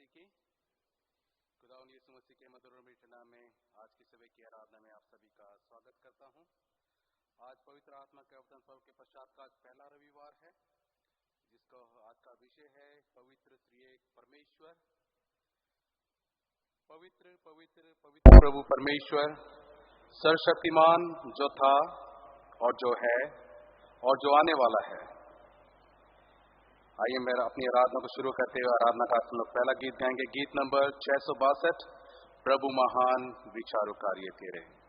की। खुदावंद यीशु मसीह के मधुर और मीठे नाम में आज की सुबह की आराधना में आप सभी का स्वागत करता हूं। आज पवित्र आत्मा के अवतरण पर्व के पश्चात का पहला रविवार है, जिसका आज का विषय है पवित्र त्रिएक परमेश्वर। पवित्र पवित्र पवित्र प्रभु परमेश्वर सर्वशक्तिमान, जो था और जो है और जो आने वाला है। आइए मेरा अपनी आराधना को शुरू करते हुए आराधना का हम लोग पहला गीत गाएंगे। गीत नंबर 662, प्रभु महान विचारों कार्य तेरे।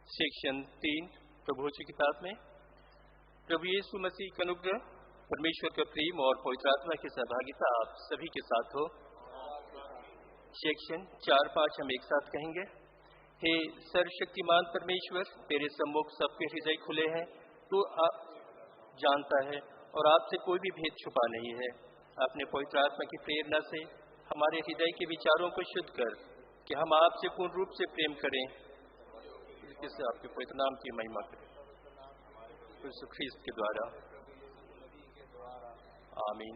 सेक्शन 3 प्रभु की किताब में प्रभु यीशु मसीह का अनुग्रह, परमेश्वर का प्रेम और पवित्र आत्मा की सहभागिता आप सभी के साथ हो। सेक्शन 4-5 हम एक साथ कहेंगे। हे सर्वशक्तिमान परमेश्वर, तेरे सम्मुख सबके हृदय खुले हैं। तू जानता है और आपसे कोई भी भेद छुपा नहीं है। अपने पवित्र आत्मा की प्रेरणा से हमारे हृदय के विचारों को शुद्ध कर कि हम आपसे पूर्ण रूप से प्रेम करें, जिससे आपके पवित्र नाम की महिमा करें यीशु ख्रीस्त के द्वारा। आमीन।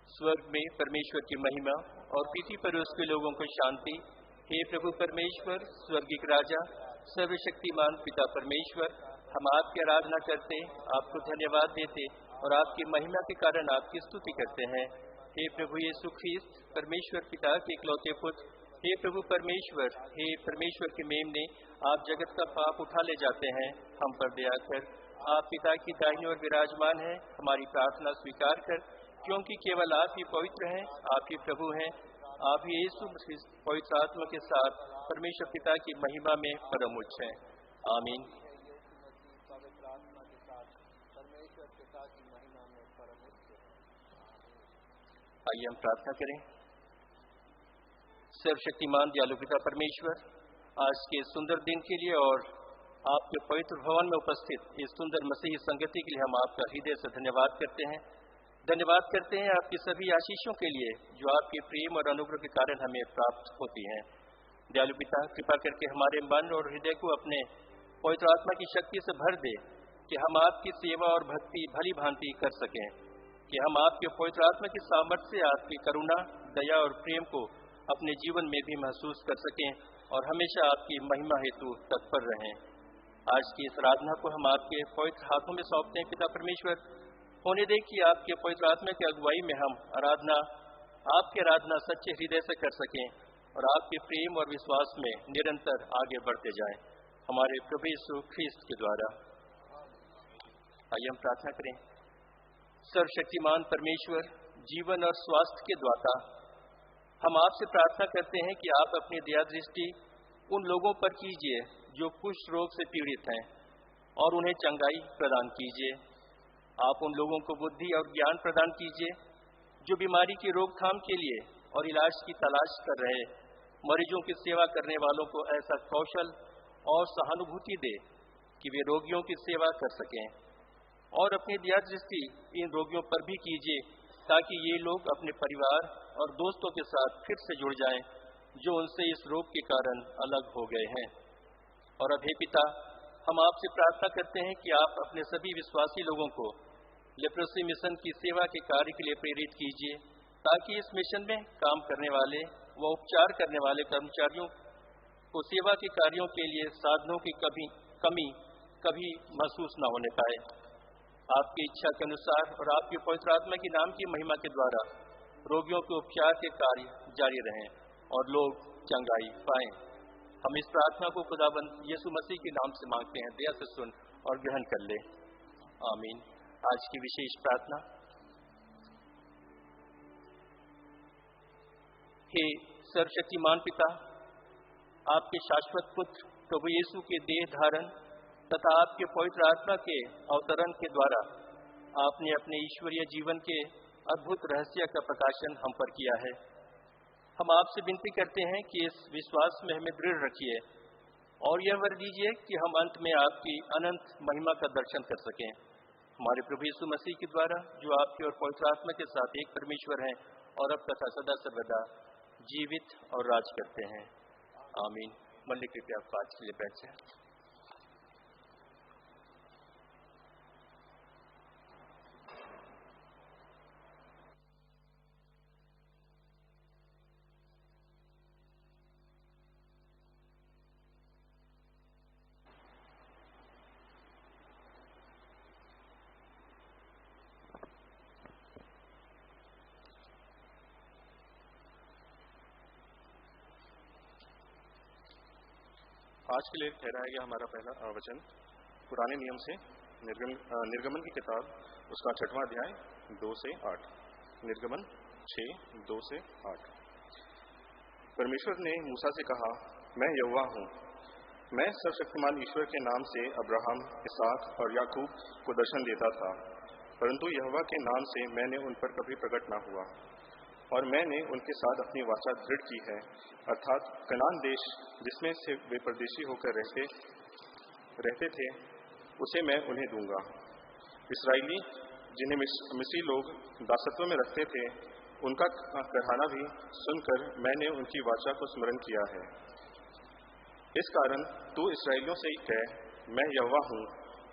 स्वर्ग में परमेश्वर की महिमा और पृथ्वी पर उसके लोगों को शांति। हे प्रभु परमेश्वर, स्वर्गीय राजा, सर्वशक्तिमान पिता परमेश्वर, हम आपकी आराधना करते, आपको धन्यवाद देते और आपकी महिमा के कारण आपकी स्तुति करते हैं। हे प्रभु यीशु ख्रीस्त, परमेश्वर पिता के इकलौते पुत्र, हे प्रभु परमेश्वर, हे परमेश्वर के मेमने, आप जगत का पाप उठा ले जाते हैं। हम पर दया कर आप पिता की दाहिनी ओर विराजमान हैं। हमारी प्रार्थना स्वीकार कर, क्योंकि केवल आप ही पवित्र हैं, आप ही प्रभु हैं, आप ही यीशु मसीह पवित्र आत्मा के साथ परमेश्वर पिता की महिमा में परम उच्च हैं। आमीन। आइए हम प्रार्थना करें। सर्वशक्तिमान दयालु पिता परमेश्वर, आज के सुंदर दिन के लिए और आपके पवित्र भवन में उपस्थित इस सुंदर मसीही संगति के लिए हम आपका हृदय से धन्यवाद करते हैं। धन्यवाद करते हैं आपकी सभी आशीषों के लिए जो आपके प्रेम और अनुग्रह के कारण हमें प्राप्त होती हैं। दयालु पिता, कृपा करके हमारे मन और हृदय को अपने पवित्र आत्मा की शक्ति से भर दे कि हम आपकी सेवा और भक्ति भली भांति कर सकें, कि हम आपके पवित्र आत्मा की सामर्थ्य से आपकी करुणा, दया और प्रेम को अपने जीवन में भी महसूस कर सकें और हमेशा आपकी महिमा हेतु तत्पर रहें। आज की इस आराधना को हम आपके पवित्र हाथों में सौंपते हैं पिता परमेश्वर। होने दे कि आपके पवित्र आत्मा की अगुवाई में हम आपकी आराधना सच्चे हृदय से कर सकें और आपके प्रेम और विश्वास में निरंतर आगे बढ़ते जाएं, हमारे प्रभु यीशु ख्रीस्त के द्वारा। आइए हम प्रार्थना करें। सर्वशक्तिमान परमेश्वर, जीवन और स्वास्थ्य के दाता, हम आपसे प्रार्थना करते हैं कि आप अपनी दया दृष्टि उन लोगों पर कीजिए जो कुष्ठ रोग से पीड़ित हैं और उन्हें चंगाई प्रदान कीजिए। आप उन लोगों को बुद्धि और ज्ञान प्रदान कीजिए जो बीमारी की रोकथाम के लिए और इलाज की तलाश कर रहे मरीजों की सेवा करने वालों को ऐसा कौशल और सहानुभूति दे कि वे रोगियों की सेवा कर सकें। और अपनी दया दृष्टि इन रोगियों पर भी कीजिए ताकि ये लोग अपने परिवार और दोस्तों के साथ फिर से जुड़ जाएं जो उनसे इस रोग के कारण अलग हो गए हैं। और अब हे पिता, हम आपसे प्रार्थना करते हैं कि आप अपने सभी विश्वासी लोगों को लेप्रोसी मिशन की सेवा के कार्य के लिए प्रेरित कीजिए, ताकि इस मिशन में काम करने वाले व उपचार करने वाले कर्मचारियों को सेवा के कार्यों के लिए साधनों की कमी कभी महसूस न होने पाए। आपकी इच्छा के अनुसार और आपके पवित्र आत्मा की नाम की महिमा के द्वारा रोगियों के उपचार के कार्य जारी रहें और लोग चंगाई पाएं। हम इस प्रार्थना को खुदाबंद यीशु मसीह के नाम से मांगते हैं। दया से सुन और ग्रहण कर ले। आमीन। आज की विशेष प्रार्थना। हे सर्वशक्तिमान पिता, आपके शाश्वत पुत्र प्रभु यीशु के देह धारण तथा आपके पवित्र आत्मा के अवतरण के द्वारा आपने अपने ईश्वरीय जीवन के अद्भुत रहस्य का प्रकाशन हम पर किया है। हम आपसे विनती करते हैं कि इस विश्वास में हमें दृढ़ रखिए और यह वर दीजिए कि हम अंत में आपकी अनंत महिमा का दर्शन कर सकें। हमारे प्रभु यीशु मसीह के द्वारा, जो आपके और पवित्र आत्मा के साथ एक परमेश्वर हैं और अब तथा सदा सर्वदा जीवित और राज करते हैं। आमीन। मल्लिक कृपया पाठ के लिए बैठ जाएं। आज के लिए ठहराया गया हमारा पहला वचन पुराने नियम से निर्गमन की किताब उसका 6वां अध्याय 2 से 8। निर्गमन 6:2 से 8। परमेश्वर ने मूसा से कहा, मैं यहोवा हूँ। मैं सर्वशक्तिमान ईश्वर के नाम से अब्राहम, इसहाक और याकूब को दर्शन देता था, परंतु यहोवा के नाम से मैंने उन पर कभी प्रकट न हुआ। और मैंने उनके साथ अपनी वाचा दृढ़ की है, अर्थात कनान देश जिसमें से वे परदेशी होकर रहते थे, उसे मैं उन्हें दूंगा। इस्राएली जिन्हें मिस्री लोग दासत्व में रखते थे, उनका कहना भी सुनकर मैंने उनकी वाचा को स्मरण किया है। इस कारण तू इस्राएलियों से कह, मैं यहोवा हूँ,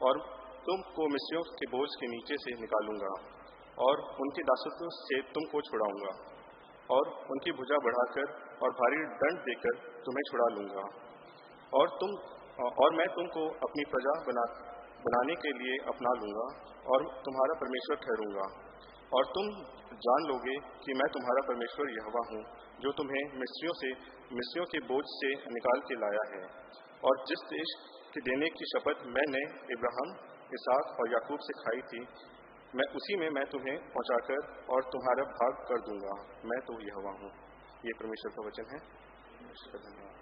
और तुमको मिस्रियों के बोझ के नीचे से निकालूंगा और उनके दासत्व से तुमको छुड़ाऊंगा, और उनकी भुजा बढ़ाकर और भारी दंड देकर तुम्हें छुड़ा लूंगा। और मैं तुमको अपनी प्रजा बनाने के लिए अपना लूंगा और तुम्हारा परमेश्वर ठहरूंगा। और तुम जान लोगे कि मैं तुम्हारा परमेश्वर यहोवा हूँ, जो तुम्हें मिस्रियों के बोझ से निकाल के लाया है। और जिस देश के देने की शपथ मैंने इब्राहिम, इसहाक और याकूब से खाई थी, मैं उसी में मैं तुम्हें पहुंचाकर और तुम्हारा भाग कर दूंगा। मैं तो यहोवा हूँ। ये परमेश्वर का वचन है। धन्यवाद।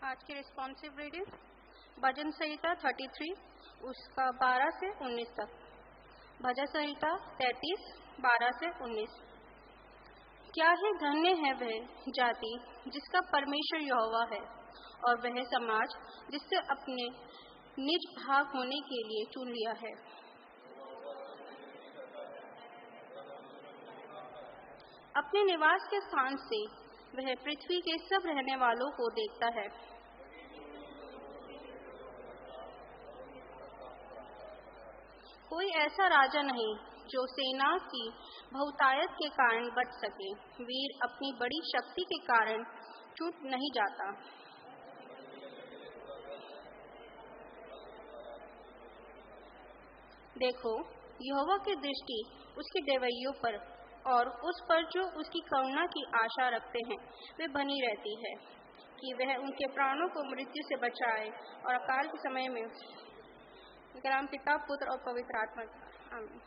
आज की रिस्पॉन्सिव रीडिंग भजन संहिता 33 उसका 12 से 19 तक। भजन संहिता 33 12 से 19। क्या ही धन्य है वह जाति जिसका परमेश्वर यहोवा है, और वह समाज जिससे अपने निज भाग होने के लिए चुन लिया है। अपने निवास के स्थान से वह पृथ्वी के सब रहने वालों को देखता है। कोई ऐसा राजा नहीं जो सेना की बहुतायत के कारण बच सके। वीर अपनी बड़ी शक्ति के कारण छूट नहीं जाता। देखो, यहोवा की दृष्टि उसके देवैयों पर और उस पर जो उसकी करुणा की आशा रखते हैं वे बनी रहती है, कि वह उनके प्राणों को मृत्यु से बचाए और अकाल के समय में नाम पिता, पुत्र और पवित्र आत्मा। आमीन।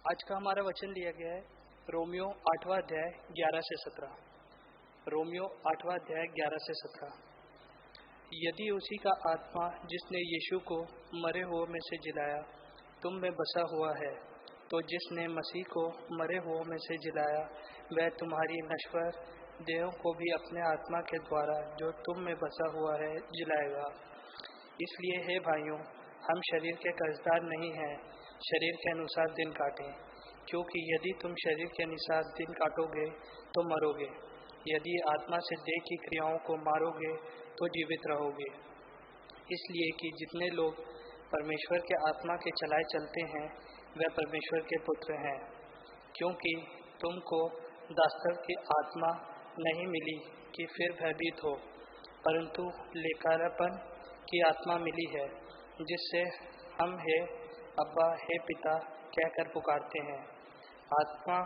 आज का हमारा वचन लिया गया है रोमियो 8वां अध्याय 11 से 17। रोमियो 8वां अध्याय 11 से 17। यदि उसी का आत्मा जिसने यीशु को मरे हुओं में से जिलाया तुम में बसा हुआ है, तो जिसने मसीह को मरे हुओं में से जिलाया वह तुम्हारी नश्वर देहों को भी अपने आत्मा के द्वारा जो तुम में बसा हुआ है जिलाएगा। इसलिए हे भाइयों, हम शरीर के कर्जदार नहीं हैं, शरीर के अनुसार दिन काटें, क्योंकि यदि तुम शरीर के अनुसार दिन काटोगे तो मरोगे, यदि आत्मा से देह की क्रियाओं को मारोगे तो जीवित रहोगे। इसलिए कि जितने लोग परमेश्वर के आत्मा के चलाए चलते हैं वह परमेश्वर के पुत्र हैं। क्योंकि तुमको दासत्व की आत्मा नहीं मिली कि फिर भयभीत हो, परंतु लेकारापन की आत्मा मिली है, जिससे हम हे अब्बा, हे पिता कहकर पुकारते हैं। आत्मा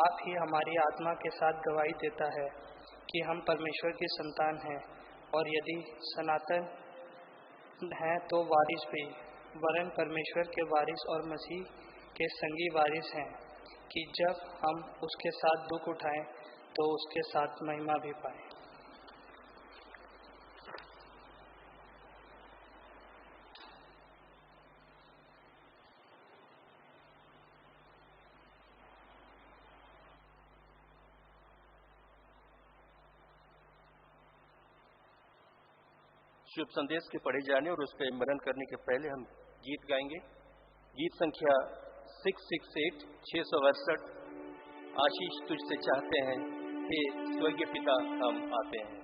आप ही हमारी आत्मा के साथ गवाही देता है कि हम परमेश्वर की संतान हैं, और यदि सनातन हैं तो वारिस भी, वरन परमेश्वर के वारिस और मसीह के संगी वारिस हैं, कि जब हम उसके साथ दुख उठाएं तो उसके साथ महिमा भी पाएं। शुभ संदेश के पढ़े जाने और उस पर मनन करने के पहले हम गीत गाएंगे। गीत संख्या 668 668 आशीष तुझसे चाहते हैं, हे स्वर्गीय पिता हम आते हैं।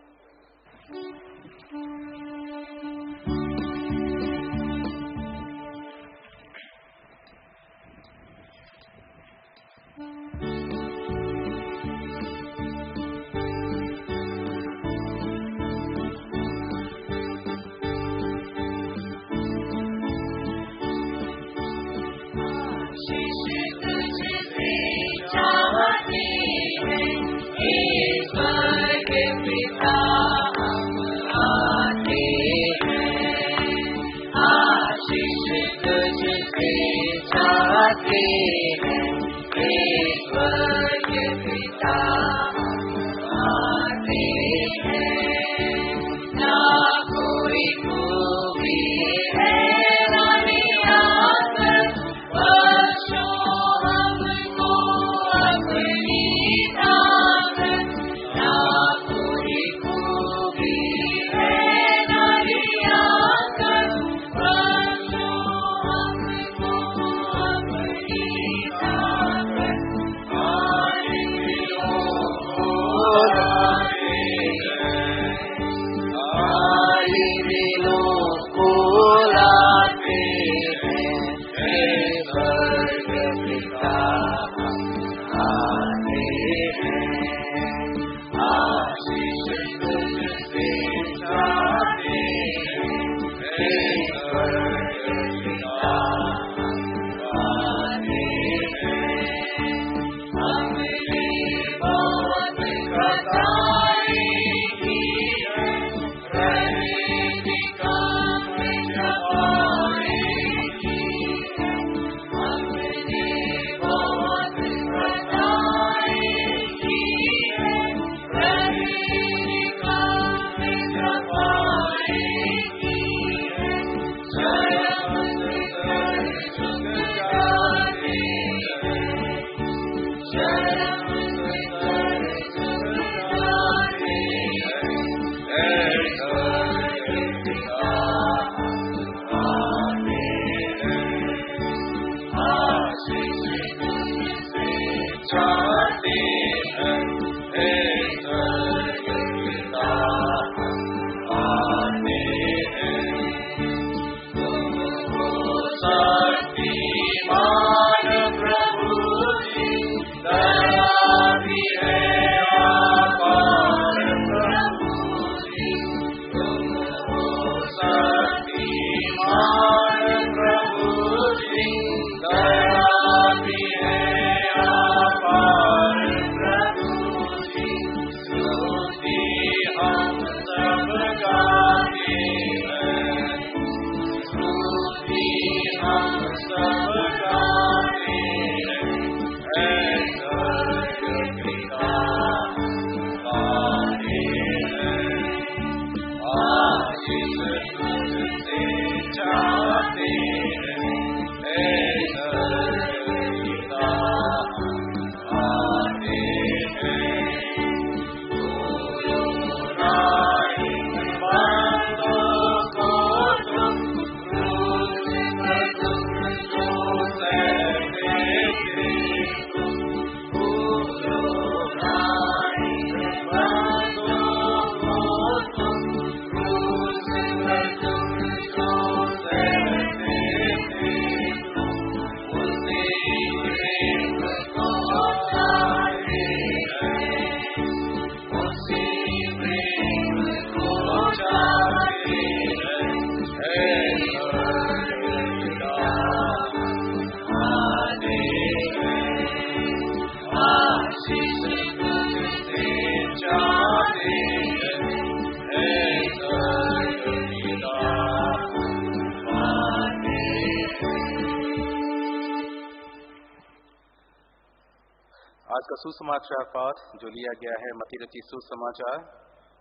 आज का सुसमाचार पाठ जो लिया गया है मत्ती रचित सुसमाचार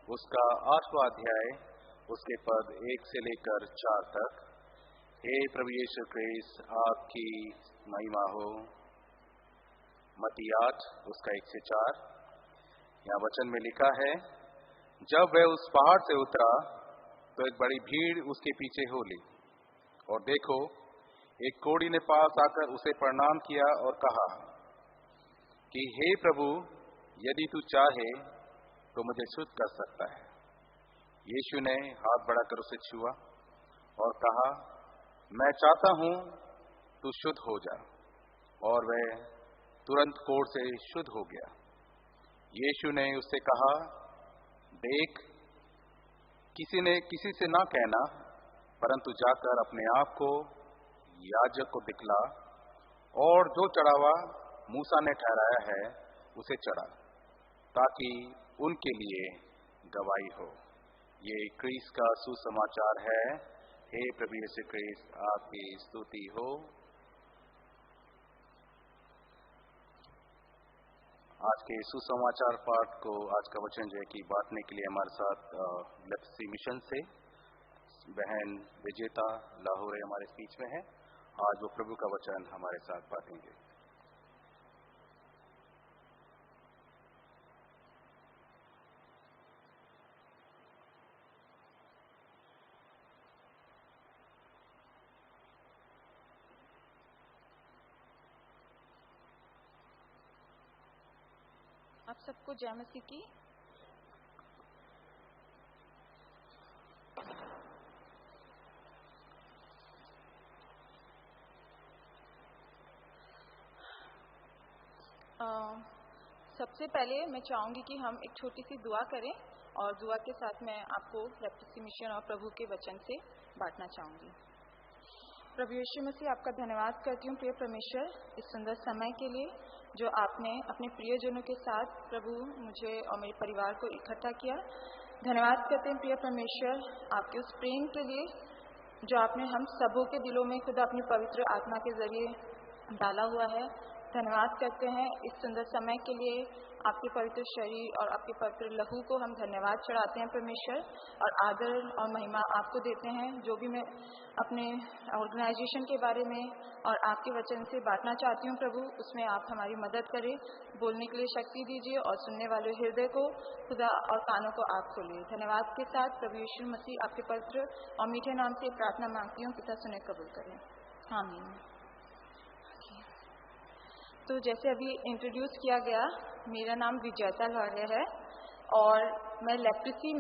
उसका 8वां अध्याय उसके पद 1 से लेकर 4 तक। हे प्रभु यीशु क्रिस्त आपकी महिमा हो। मत्ती 8 उसका 1 से 4। यहाँ वचन में लिखा है, जब वह उस पहाड़ से उतरा तो एक बड़ी भीड़ उसके पीछे हो ली। और देखो, एक कोढ़ी ने पास आकर उसे प्रणाम किया और कहा कि हे प्रभु, यदि तू चाहे तो मुझे शुद्ध कर सकता है। यीशु ने हाथ बढ़ाकर उसे छुआ और कहा, मैं चाहता हूं तू शुद्ध हो जा। और वह तुरंत कोढ़ से शुद्ध हो गया। यीशु ने उससे कहा, देख, किसी से ना कहना, परंतु जाकर अपने आप को याजक को दिखला और जो चढ़ावा मूसा ने ठहराया है उसे चढ़ा, ताकि उनके लिए गवाही हो। ये क्रिस्त का सुसमाचार है। हे प्रभु यीशु क्रिस्त, आपकी स्तुति हो। आज के सुसमाचार पाठ को, आज का वचन जो है कि बांटने के लिए हमारे साथ लेप्सी मिशन से बहन विजेता लाहौर हमारे बीच में है। आज वो प्रभु का वचन हमारे साथ बांटेंगे। आप सबको जय मसीह की। सबसे पहले मैं चाहूंगी कि हम एक छोटी सी दुआ करें और दुआ के साथ मैं आपको लेप्सी मिशन और प्रभु के वचन से बांटना चाहूंगी। प्रभु यीशु मसीह, आपका धन्यवाद करती हूँ प्रिय परमेश्वर, इस सुंदर समय के लिए जो आपने अपने प्रियजनों के साथ प्रभु मुझे और मेरे परिवार को इकट्ठा किया। धन्यवाद करते हैं प्रिय परमेश्वर आपके उस प्रेम के लिए जो आपने हम सबों के दिलों में खुद अपनी पवित्र आत्मा के जरिए डाला हुआ है। धन्यवाद करते हैं इस सुंदर समय के लिए। आपके पवित्र शरीर और आपके पवित्र लहू को हम धन्यवाद चढ़ाते हैं परमेश्वर, और आदर और महिमा आपको देते हैं। जो भी मैं अपने ऑर्गेनाइजेशन के बारे में और आपके वचन से बांटना चाहती हूँ प्रभु, उसमें आप हमारी मदद करें, बोलने के लिए शक्ति दीजिए और सुनने वाले हृदय को खुदा और कानों को आप खोलिए। धन्यवाद के साथ प्रभु यीशु मसीह आपके पवित्र और मीठे नाम से प्रार्थना मांगती हूँ, पिता सुने कबूल करें, आमीन। तो जैसे अभी इंट्रोड्यूस किया गया, मेरा नाम विजेता लौर्य है और मैं लेप्रेसी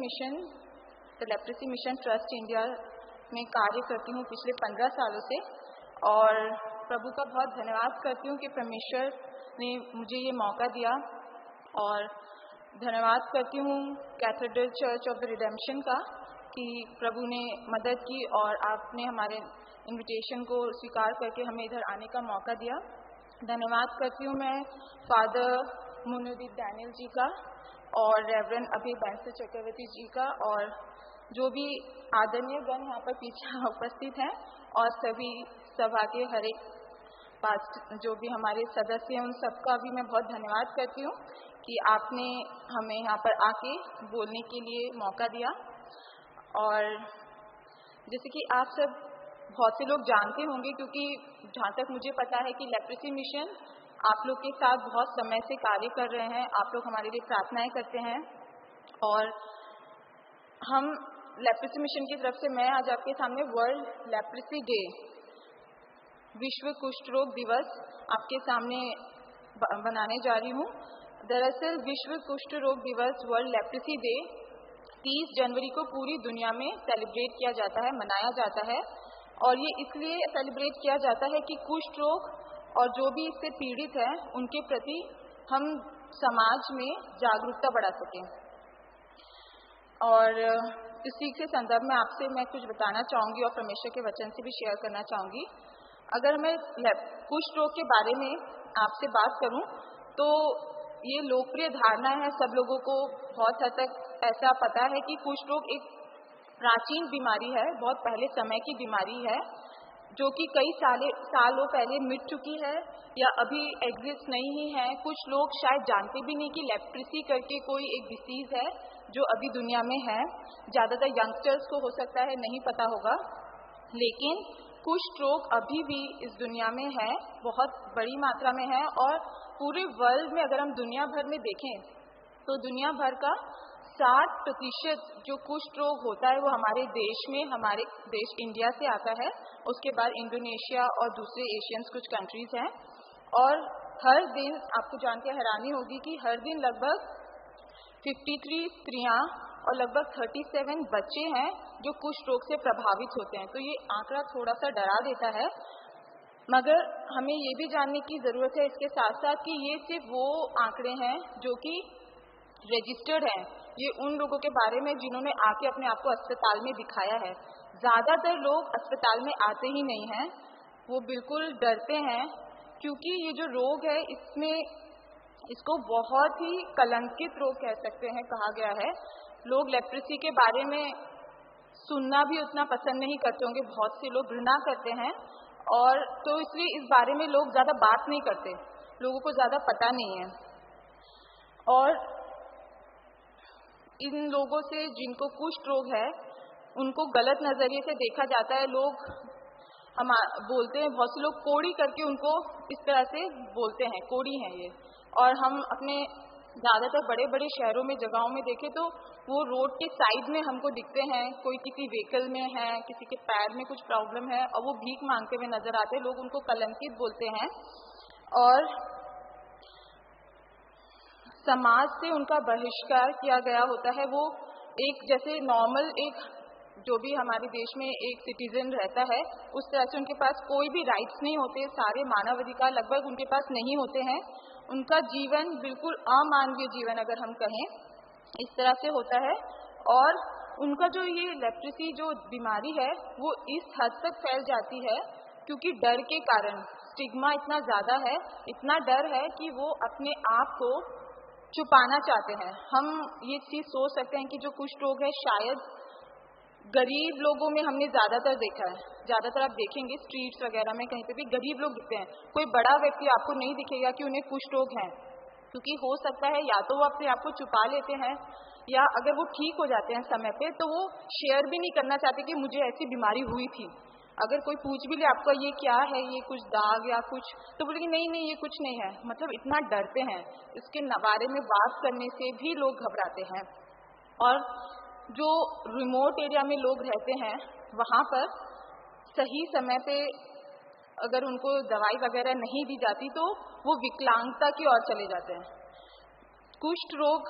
मिशन ट्रस्ट इंडिया में कार्य करती हूँ पिछले 15 सालों से। और प्रभु का बहुत धन्यवाद करती हूँ कि परमेश्वर ने मुझे ये मौका दिया, और धन्यवाद करती हूँ cathedral church of the redemption का कि प्रभु ने मदद की और आपने हमारे इनविटेशन को स्वीकार करके हमें इधर आने का मौका दिया। धन्यवाद करती हूँ मैं फादर मुनुदीप डैनियल जी का और रेवरेंड अभी बैंस चक्रवर्ती जी का, और जो भी आदरणीय गण यहाँ पर पीछे उपस्थित हैं, और सभी सभा के हर एक पास्ट जो भी हमारे सदस्य हैं, उन सबका भी मैं बहुत धन्यवाद करती हूँ कि आपने हमें यहाँ पर आके बोलने के लिए मौका दिया। और जैसे कि आप सब बहुत से लोग जानते होंगे, क्योंकि जहाँ तक मुझे पता है कि लेप्रेसी मिशन आप लोग के साथ बहुत समय से कार्य कर रहे हैं। आप लोग हमारे लिए प्रार्थनाएं करते हैं, और हम लेप्रेसी मिशन की तरफ से मैं आज आपके सामने वर्ल्ड लेप्रेसी डे, विश्व कुष्ठ रोग दिवस आपके सामने बनाने जा रही हूँ। दरअसल विश्व कुष्ठ रोग दिवस वर्ल्ड लेप्रेसी डे 30 जनवरी को पूरी दुनिया में सेलिब्रेट किया जाता है, मनाया जाता है। और ये इसलिए सेलिब्रेट किया जाता है कि कुष्ठ रोग और जो भी इससे पीड़ित है उनके प्रति हम समाज में जागरूकता बढ़ा सकें। और इसी के संदर्भ में आपसे मैं कुछ बताना चाहूँगी और परमेश्वर के वचन से भी शेयर करना चाहूँगी। अगर मैं कुष्ठ रोग के बारे में आपसे बात करूँ तो ये लोकप्रिय धारणा है, सब लोगों को बहुत हद तक ऐसा पता है कि कुष्ठ रोग एक प्राचीन बीमारी है, बहुत पहले समय की बीमारी है, जो कि कई सालों पहले मिट चुकी है या अभी एग्जिस्ट नहीं ही है। कुछ लोग शायद जानते भी नहीं कि लेप्रेसी करके कोई एक डिसीज है जो अभी दुनिया में है। ज़्यादातर यंगस्टर्स को हो सकता है नहीं पता होगा, लेकिन कुष्ठ रोग अभी भी इस दुनिया में है, बहुत बड़ी मात्रा में है। और पूरे वर्ल्ड में अगर हम दुनिया भर में देखें तो दुनिया भर का 60% जो कुष्ठ रोग होता है वो हमारे देश इंडिया से आता है। उसके बाद इंडोनेशिया और दूसरे एशियंस कुछ कंट्रीज हैं। और हर दिन आपको जान के हैरानी होगी कि हर दिन लगभग 53 स्त्रियां और लगभग 37 बच्चे हैं जो कुष्ठ रोग से प्रभावित होते हैं। तो ये आंकड़ा थोड़ा सा डरा देता है, मगर हमें ये भी जानने की ज़रूरत है इसके साथ साथ कि ये सिर्फ वो आंकड़े हैं जो कि रजिस्टर्ड हैं। ये उन लोगों के बारे में जिन्होंने आके अपने आप को अस्पताल में दिखाया है। ज़्यादातर लोग अस्पताल में आते ही नहीं हैं, वो बिल्कुल डरते हैं, क्योंकि ये जो रोग है इसको बहुत ही कलंकित रोग कह सकते हैं, कहा गया है। लोग लेप्रेसी के बारे में सुनना भी उतना पसंद नहीं करते होंगे, बहुत से लोग घृणा करते हैं, और तो इसलिए इस बारे में लोग ज़्यादा बात नहीं करते, लोगों को ज़्यादा पता नहीं है। और इन लोगों से जिनको कुष्ठ रोग है उनको गलत नज़रिए से देखा जाता है। लोग हम बोलते हैं, बहुत से लोग कोड़ी करके उनको इस तरह से बोलते हैं, कोड़ी हैं ये। और हम अपने ज़्यादातर बड़े बड़े शहरों में, जगहों में देखें तो वो रोड के साइड में हमको दिखते हैं, कोई किसी व्हीकल में है, किसी के पैर में कुछ प्रॉब्लम है और वो भीख मांगते हुए नजर आते हैं। लोग उनको कलंकित बोलते हैं और समाज से उनका बहिष्कार किया गया होता है। वो एक जैसे नॉर्मल एक जो भी हमारे देश में एक सिटीजन रहता है उस तरह से उनके पास कोई भी राइट्स नहीं होते, सारे मानव अधिकार लगभग उनके पास नहीं होते हैं। उनका जीवन बिल्कुल अमानवीय जीवन अगर हम कहें इस तरह से होता है। और उनका जो ये लेप्रेसी जो बीमारी है वो इस हद तक फैल जाती है क्योंकि डर के कारण, स्टिग्मा इतना ज़्यादा है, इतना डर है कि वो अपने आप को छुपाना चाहते हैं। हम ये चीज़ सोच सकते हैं कि जो कुष्ठ रोग है शायद गरीब लोगों में हमने ज़्यादातर देखा है। ज़्यादातर आप देखेंगे स्ट्रीट्स वगैरह में कहीं पे भी गरीब लोग दिखते हैं, कोई बड़ा व्यक्ति आपको नहीं दिखेगा कि उन्हें कुष्ठ रोग है, क्योंकि हो सकता है या तो वो अपने आप को छुपा लेते हैं या अगर वो ठीक हो जाते हैं समय पे तो वो शेयर भी नहीं करना चाहते कि मुझे ऐसी बीमारी हुई थी। अगर कोई पूछ भी ले आपका ये क्या है, ये कुछ दाग या कुछ, तो बोलेंगे नहीं नहीं ये कुछ नहीं है। मतलब इतना डरते हैं, इसके बारे में बात करने से भी लोग घबराते हैं। और जो रिमोट एरिया में लोग रहते हैं वहाँ पर सही समय पे अगर उनको दवाई वगैरह नहीं दी जाती तो वो विकलांगता की ओर चले जाते हैं। कुष्ठ रोग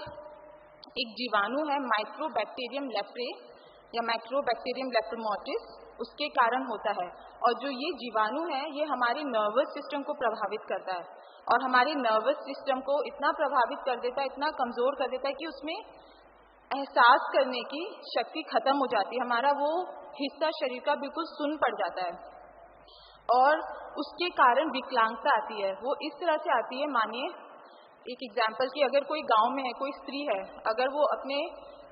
एक जीवाणु है, माइक्रोबैक्टीरियम लेप्रे या माइक्रोबैक्टीरियम लेप्रोमोटिस, उसके कारण होता है। और जो ये जीवाणु है ये हमारे नर्वस सिस्टम को प्रभावित करता है और हमारे नर्वस सिस्टम को इतना प्रभावित कर देता है, इतना कमज़ोर कर देता है कि उसमें एहसास करने की शक्ति खत्म हो जाती है। हमारा वो हिस्सा शरीर का बिल्कुल सुन्न पड़ जाता है और उसके कारण विकलांगता आती है। वो इस तरह से आती है, मानिए एक एग्जाम्पल कि अगर कोई गांव में है, कोई स्त्री है, अगर वो अपने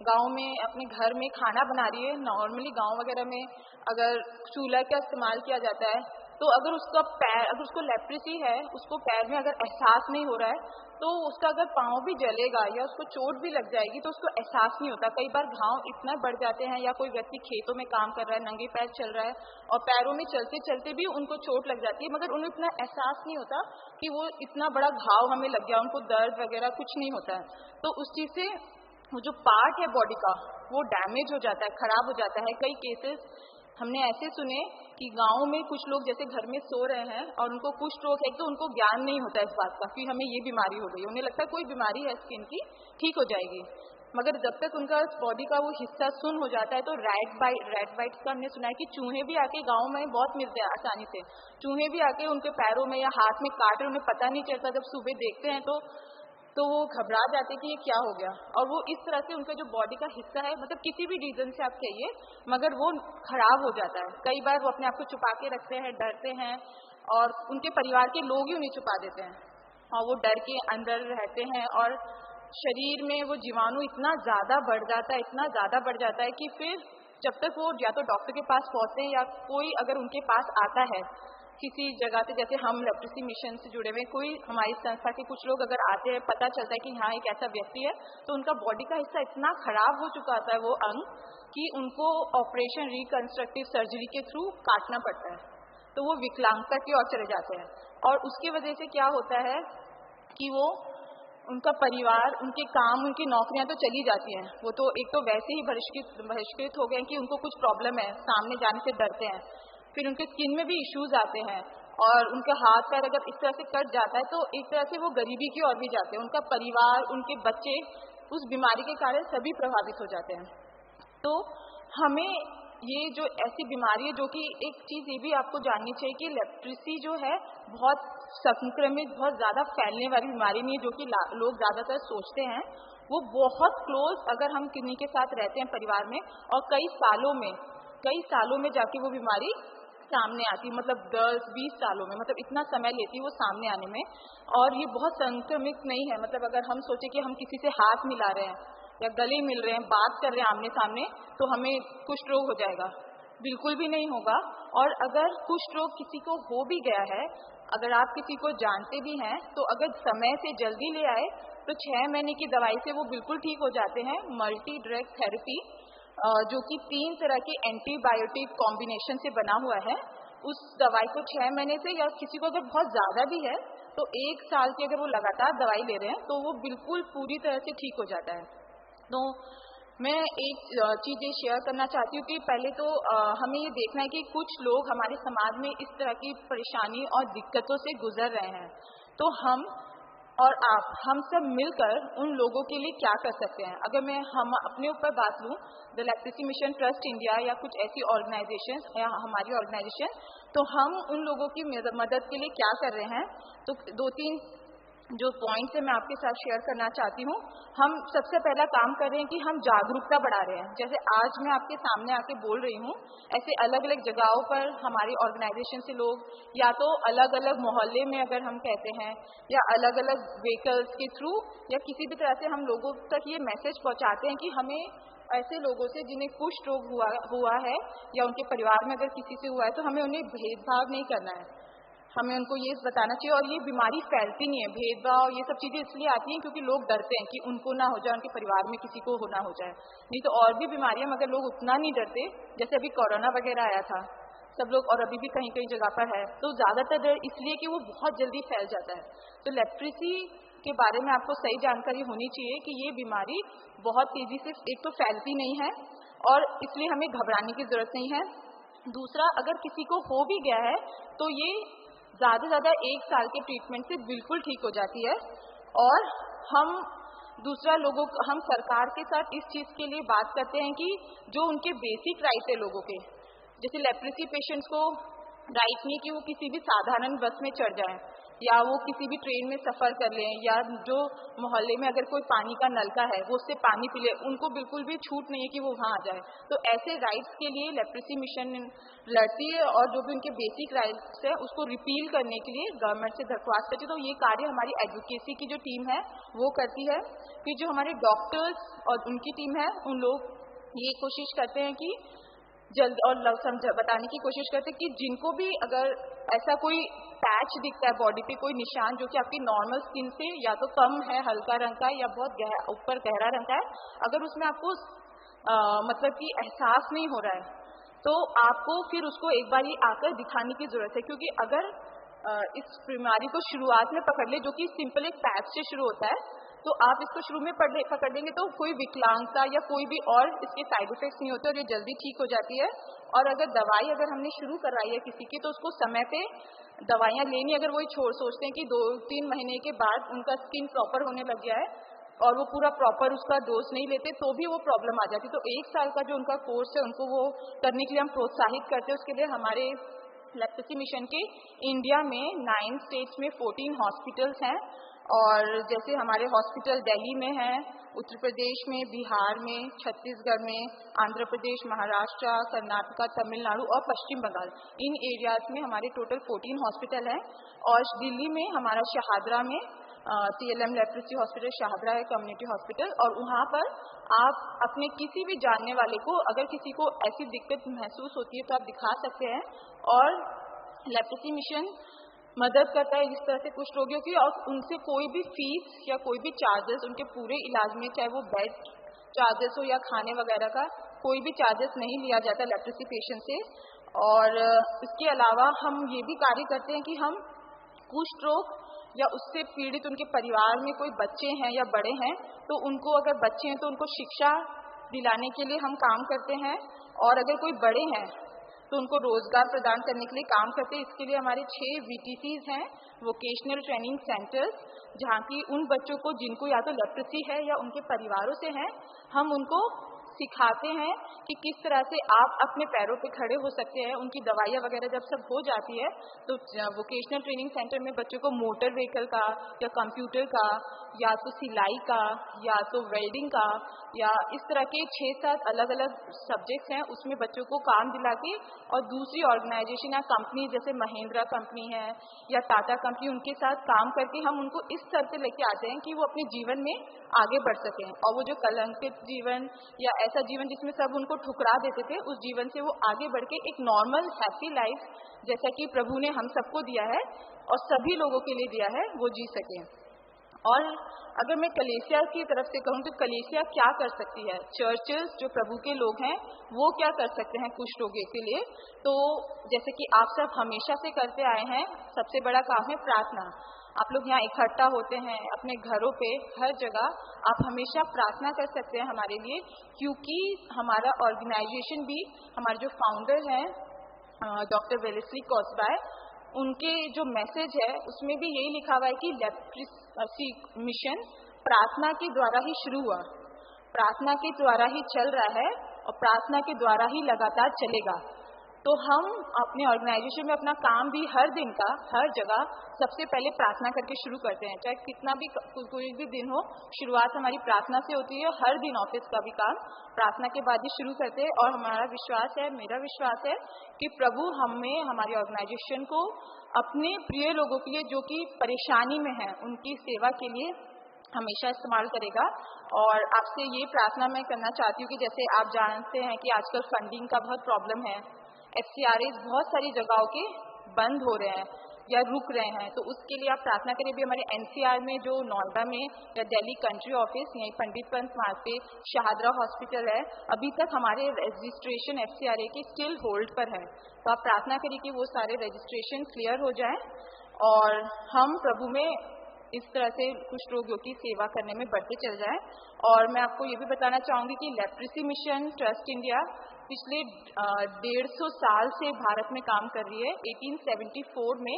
गांव में अपने घर में खाना बना रही है, नॉर्मली गांव वगैरह में अगर चूल्हा का इस्तेमाल किया जाता है, तो अगर उसका पैर, अगर उसको लेप्रेसी है, उसको पैर में अगर एहसास नहीं हो रहा है तो उसका अगर पाँव भी जलेगा या उसको चोट भी लग जाएगी तो उसको एहसास नहीं होता। कई बार घाव इतना बढ़ जाते हैं या कोई व्यक्ति खेतों में काम कर रहा है, नंगे पैर चल रहा है और पैरों में चलते चलते भी उनको चोट लग जाती है, मगर उन्हें इतना एहसास नहीं होता कि वो इतना बड़ा घाव हमें लग गया, उनको दर्द वगैरह कुछ नहीं होता है। तो उस चीज़ से वो जो पार्ट है बॉडी का वो डैमेज हो जाता है, खराब हो जाता है। कई केसेस हमने ऐसे सुने कि गाँव में कुछ लोग जैसे घर में सो रहे हैं और उनको कुष्ठ रोग है तो उनको ज्ञान नहीं होता इस बात का कि हमें ये बीमारी हो गई, उन्हें लगता है कोई बीमारी है स्किन की, ठीक हो जाएगी। मगर जब तक उनका बॉडी का वो हिस्सा सुन्न हो जाता है तो रेड वाइट का हमने सुना है कि चूहे भी आके गाँव में बहुत मिलते हैं आसानी से, चूहे भी आके उनके पैरों में या हाथ में काट रहे, उन्हें पता नहीं चलता। जब सुबह देखते हैं तो वो घबरा जाते कि ये क्या हो गया, और वो इस तरह से उनका जो बॉडी का हिस्सा है, मतलब किसी भी रीजन से आप कहिए, मगर वो खराब हो जाता है। कई बार वो अपने आप को छुपा के रखते हैं, डरते हैं और उनके परिवार के लोग ही उन्हें छुपा देते हैं और वो डर के अंदर रहते हैं और शरीर में वो जीवाणु इतना ज़्यादा बढ़ जाता है, इतना ज़्यादा बढ़ जाता है कि फिर जब तक वो या तो डॉक्टर के पास पहुँचते हैं या कोई अगर उनके पास आता है किसी जगह से, जैसे हम लेप्रेसी मिशन से जुड़े हुए कोई हमारी संस्था के कुछ लोग अगर आते हैं, पता चलता है कि हाँ एक ऐसा व्यक्ति है, तो उनका बॉडी का हिस्सा इतना खराब हो चुका होता है वो अंग कि उनको ऑपरेशन रिकंस्ट्रक्टिव सर्जरी के थ्रू काटना पड़ता है, तो वो विकलांगता की ओर चले जाते हैं। और उसकी वजह से क्या होता है कि वो उनका परिवार, उनके काम, उनकी नौकरियां तो चली जाती हैं। वो तो एक तो वैसे ही बहिष्कृत हो गए कि उनको कुछ प्रॉब्लम है, सामने जाने से डरते हैं। फिर उनके स्किन में भी इश्यूज आते हैं और उनका हाथ पैर अगर इस तरह से कट जाता है तो एक तरह से वो गरीबी की ओर भी जाते हैं। उनका परिवार, उनके बच्चे उस बीमारी के कारण सभी प्रभावित हो जाते हैं। तो हमें ये जो ऐसी बीमारी है, जो कि एक चीज ये भी आपको जाननी चाहिए कि लेप्रेसी जो है बहुत संक्रमित, बहुत ज्यादा फैलने वाली बीमारी नहीं है, जो कि लोग ज्यादातर सोचते हैं। वो बहुत क्लोज अगर हम किन्हीं के साथ रहते हैं परिवार में और कई सालों में जाके वो बीमारी सामने आती है, मतलब 10-20 सालों में, मतलब इतना समय लेती है वो सामने आने में। और ये बहुत संक्रमित नहीं है, मतलब अगर हम सोचे कि हम किसी से हाथ मिला रहे हैं या गले मिल रहे हैं, बात कर रहे हैं आमने सामने, तो हमें कुष्ठ रोग हो जाएगा, बिल्कुल भी नहीं होगा। और अगर कुष्ठ रोग किसी को हो भी गया है, अगर आप किसी को जानते भी हैं, तो अगर समय से जल्दी ले आए तो 6 महीने की दवाई से वो बिल्कुल ठीक हो जाते हैं। मल्टी ड्रग थेरेपी, जो कि 3 तरह के एंटीबायोटिक कॉम्बिनेशन से बना हुआ है, उस दवाई को 6 महीने से, या किसी को अगर बहुत ज्यादा भी है तो 1 साल की अगर वो लगातार दवाई ले रहे हैं तो वो बिल्कुल पूरी तरह से ठीक हो जाता है। तो मैं एक चीज ये शेयर करना चाहती हूँ कि पहले तो हमें ये देखना है कि कुछ लोग हमारे समाज में इस तरह की परेशानी और दिक्कतों से गुजर रहे हैं। तो हम और हम सब मिलकर उन लोगों के लिए क्या कर सकते हैं। अगर मैं अपने ऊपर बात लूँ, the leprosy mission trust India या कुछ ऐसी ऑर्गेनाइजेशन या हमारी ऑर्गेनाइजेशन, तो हम उन लोगों की मदद के लिए क्या कर रहे हैं। तो 2-3 जो पॉइंट्स है मैं आपके साथ शेयर करना चाहती हूँ। हम सबसे पहला काम कर रहे हैं कि हम जागरूकता बढ़ा रहे हैं। जैसे आज मैं आपके सामने आके बोल रही हूँ, ऐसे अलग अलग जगहों पर हमारी ऑर्गेनाइजेशन से लोग, या तो अलग अलग मोहल्ले में अगर हम कहते हैं, या अलग अलग व्हीकल्स के थ्रू, या किसी भी तरह से हम लोगों तक ये मैसेज पहुँचाते हैं कि हमें ऐसे लोगों से जिन्हें कुष्ठ रोग हुआ है या उनके परिवार में अगर किसी से हुआ है, तो हमें उन्हें भेदभाव नहीं करना है, हमें उनको ये बताना चाहिए। और ये बीमारी फैलती नहीं है, भेदभाव ये सब चीजें इसलिए आती हैं क्योंकि लोग डरते हैं कि उनको ना हो जाए, उनके परिवार में किसी को ना हो जाए। नहीं तो और भी बीमारियां, मगर लोग उतना नहीं डरते। जैसे अभी कोरोना वगैरह आया था, सब लोग, और अभी भी कहीं कहीं जगह पर है, तो ज्यादातर डर इसलिए कि वो बहुत जल्दी फैल जाता है। तो लेप्रेसी के बारे में आपको सही जानकारी होनी चाहिए कि ये बीमारी बहुत तेजी से एक तो फैलती नहीं है, और इसलिए हमें घबराने की जरूरत नहीं है। दूसरा, अगर किसी को हो भी गया है तो ये ज्यादा से ज्यादा 1 साल के ट्रीटमेंट से बिल्कुल ठीक हो जाती है। और हम हम सरकार के साथ इस चीज के लिए बात करते हैं कि जो उनके बेसिक राइट है लोगों के, जैसे लेप्रेसी पेशेंट्स को राइट नहीं कि वो किसी भी साधारण बस में चढ़ जाएं, या वो किसी भी ट्रेन में सफर कर लें, या जो मोहल्ले में अगर कोई पानी का नलका है वो उससे पानी पी ले, उनको बिल्कुल भी छूट नहीं है कि वो वहाँ आ जाए। तो ऐसे राइट्स के लिए लेप्रेसी मिशन लड़ती है, और जो भी उनके बेसिक राइट्स है उसको रिपील करने के लिए गवर्नमेंट से दरख्वास्त करती है। तो ये कार्य हमारी एडवोकेसी की जो टीम है वो करती है। फिर जो हमारे डॉक्टर्स और उनकी टीम है, उन लोग ये कोशिश करते हैं कि जल्द और बताने की कोशिश करते हैं कि जिनको भी अगर ऐसा कोई पैच दिखता है बॉडी पे, कोई निशान जो कि आपकी नॉर्मल स्किन से या तो कम है, हल्का रंग का, या बहुत ऊपर गहरा रंग का है, अगर उसमें आपको मतलब कि एहसास नहीं हो रहा है, तो आपको फिर उसको एक बार ही आकर दिखाने की जरूरत है। क्योंकि अगर इस बीमारी को शुरुआत में पकड़ ले, जो कि सिंपल एक पैच से शुरू होता है, तो आप इसको शुरू में पकड़ लेंगे तो कोई विकलांगता या कोई भी और इसके साइड इफेक्ट्स नहीं होते, और ये जल्दी ठीक हो जाती है। और अगर दवाई हमने शुरू कराई है किसी की, तो उसको समय पे दवाइयाँ लेनी, अगर वही सोचते हैं कि 2-3 महीने के बाद उनका स्किन प्रॉपर होने लग गया है और वो पूरा प्रॉपर उसका डोज नहीं लेते, तो भी वो प्रॉब्लम आ जाती है। तो 1 साल का जो उनका कोर्स है उनको वो करने के लिए हम प्रोत्साहित करते हैं। उसके लिए हमारे लेप्रेसी मिशन के इंडिया में 9 स्टेट्स में 14 हॉस्पिटल्स हैं, और जैसे हमारे हॉस्पिटल दिल्ली में है, उत्तर प्रदेश में, बिहार में, छत्तीसगढ़ में, आंध्र प्रदेश, महाराष्ट्र, कर्नाटका, तमिलनाडु और पश्चिम बंगाल, इन एरियाज में हमारे टोटल 14 हॉस्पिटल हैं। और दिल्ली में हमारा शहादरा में TLM लेप्रेसी हॉस्पिटल शहादरा है, कम्युनिटी हॉस्पिटल, और वहाँ पर आप अपने किसी भी जानने वाले को, अगर किसी को ऐसी दिक्कत महसूस होती है तो आप दिखा सकते हैं। और लेप्रेसी मिशन मदद करता है इस तरह से कुछ रोगियों की, और उनसे कोई भी फीस या कोई भी चार्जेस उनके पूरे इलाज में, चाहे वो बेड चार्जेस हो या खाने वगैरह का, कोई भी चार्जेस नहीं लिया जाता लेप्रेसी पेशेंट से। और इसके अलावा हम ये भी कार्य करते हैं कि हम कुष्ठ रोग या उससे पीड़ित उनके परिवार में कोई बच्चे हैं या बड़े हैं, तो उनको अगर बच्चे हैं तो उनको शिक्षा दिलाने के लिए हम काम करते हैं, और अगर कोई बड़े हैं तो उनको रोजगार प्रदान करने के लिए काम करते हैं। इसके लिए हमारे 6 VTCs हैं, वोकेशनल ट्रेनिंग सेंटर्स, जहाँ की उन बच्चों को जिनको या तो लेप्रेसी है या उनके परिवारों से है, हम उनको सिखाते हैं कि किस तरह से आप अपने पैरों पे खड़े हो सकते हैं। उनकी दवाइयाँ वगैरह जब सब हो जाती है तो वोकेशनल ट्रेनिंग सेंटर में बच्चों को मोटर व्हीकल का या कंप्यूटर का या तो सिलाई का या तो वेल्डिंग का या इस तरह के 6-7 अलग अलग सब्जेक्ट्स हैं, उसमें बच्चों को काम दिला के, और दूसरी ऑर्गेनाइजेशन या कंपनी जैसे महिंद्रा कंपनी है या टाटा कंपनी, उनके साथ काम करके हम उनको इस स्तर पे लेके आते हैं कि वो अपने जीवन में आगे बढ़ सकें, और वो जो कलंकित जीवन या ऐसा जीवन जिसमें सब उनको ठुकरा देते थे, उस जीवन से वो आगे बढ़ के एक नॉर्मल हैप्पी लाइफ जैसा कि प्रभु ने हम सबको दिया है और सभी लोगों के लिए दिया है, वो जी सकें। और अगर मैं कलीसिया की तरफ से कहूँ तो कलीसिया क्या कर सकती है, चर्चेस जो प्रभु के लोग हैं वो क्या कर सकते हैं कुष्ठ रोगियों के लिए। तो जैसे कि आप सब हमेशा से करते आए हैं, सबसे बड़ा काम है प्रार्थना। आप लोग यहाँ इकट्ठा होते हैं अपने घरों पे, हर जगह आप हमेशा प्रार्थना कर सकते हैं हमारे लिए, क्योंकि हमारा ऑर्गेनाइजेशन भी, हमारे जो फाउंडर हैं डॉक्टर वेलेस्ली कॉस्बाय, उनके जो मैसेज है उसमें भी यही लिखा हुआ है कि लेप्रेसी मिशन प्रार्थना के द्वारा ही शुरू हुआ, प्रार्थना के द्वारा ही चल रहा है और प्रार्थना के द्वारा ही लगातार चलेगा। तो हम अपने ऑर्गेनाइजेशन में अपना काम भी हर दिन का, हर जगह सबसे पहले प्रार्थना करके शुरू करते हैं, चाहे कितना भी कोई भी दिन हो, शुरुआत हमारी प्रार्थना से होती है। हर दिन ऑफिस का भी काम प्रार्थना के बाद ही शुरू करते हैं, और हमारा विश्वास है, मेरा विश्वास है कि प्रभु हमें, हमारी ऑर्गेनाइजेशन को अपने प्रिय लोगों के लिए जो कि परेशानी में है, उनकी सेवा के लिए हमेशा इस्तेमाल करेगा। और आपसे ये प्रार्थना मैं करना चाहती हूँ कि जैसे आप जानते हैं कि आजकल फंडिंग का बहुत प्रॉब्लम है, FCRAs बहुत सारी जगहों के बंद हो रहे हैं या रुक रहे हैं, तो उसके लिए आप प्रार्थना करें। भी हमारे NCR में जो नोएडा में या दिल्ली कंट्री ऑफिस, यहीं पंडित पंत मार्ग पे शाहदरा हॉस्पिटल है, अभी तक हमारे रजिस्ट्रेशन FCRA के स्टिल होल्ड पर है। तो आप प्रार्थना करिए कि वो सारे रजिस्ट्रेशन क्लियर हो जाएं और हम प्रभु में इस तरह से कुष्ठ रोगियों की सेवा करने में बढ़ते चल जाएं। और मैं आपको ये भी बताना चाहूँगी कि लेप्रेसी मिशन ट्रस्ट इंडिया पिछले 150 साल से भारत में काम कर रही है। 1874 में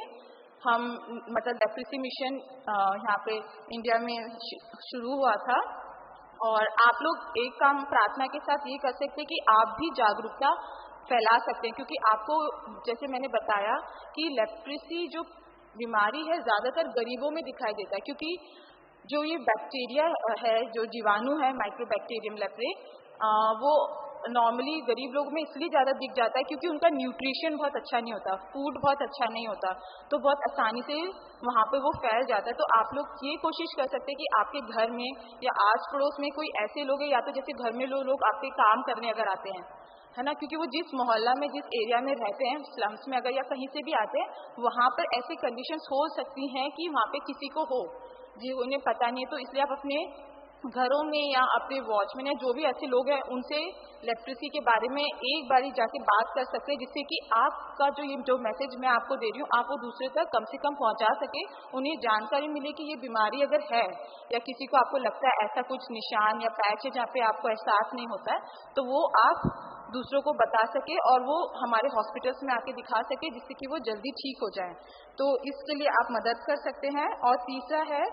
हम मतलब लेप्रेसी मिशन यहाँ पे इंडिया में शुरू हुआ था। और आप लोग एक काम प्रार्थना के साथ ये कर सकते हैं कि आप भी जागरूकता फैला सकते हैं, क्योंकि आपको जैसे मैंने बताया कि लेप्रेसी जो बीमारी है ज़्यादातर गरीबों में दिखाई देता है, क्योंकि जो ये बैक्टीरिया है, जो जीवाणु है माइक्रोबैक्टीरियम लेप्रे, वो नॉर्मली गरीब लोगों में इसलिए ज़्यादा दिख जाता है क्योंकि उनका न्यूट्रिशन बहुत अच्छा नहीं होता, फूड बहुत अच्छा नहीं होता, तो बहुत आसानी से वहाँ पे वो फैल जाता है। तो आप लोग ये कोशिश कर सकते हैं कि आपके घर में या आस पड़ोस में कोई ऐसे लोग हैं, या तो जैसे घर में लोग आपके काम करने अगर आते हैं, है ना, क्योंकि वो जिस मोहल्ला में, जिस एरिया में रहते हैं, स्लम्स में अगर या कहीं से भी आते हैं, वहाँ पर ऐसी कंडीशंस हो सकती हैं कि वहाँ पे किसी को हो जी उन्हें पता नहीं है। तो इसलिए आप अपने घरों में या अपने वॉचमैन या जो भी ऐसे लोग हैं उनसे लेप्रेसी के बारे में एक बारी जाके बात कर सकते हैं, जिससे कि आपका जो मैसेज मैं आपको दे रही हूँ आप वो दूसरे तक कम से कम पहुँचा सके, उन्हें जानकारी मिले कि ये बीमारी अगर है या किसी को आपको लगता है ऐसा कुछ निशान या पैच है जहाँ पे आपको एहसास नहीं होता है, तो वो आप दूसरों को बता सके और वो हमारे हॉस्पिटल्स में आके दिखा सके, जिससे कि वो जल्दी ठीक हो जाए। तो इसके लिए आप मदद कर सकते हैं। और तीसरा है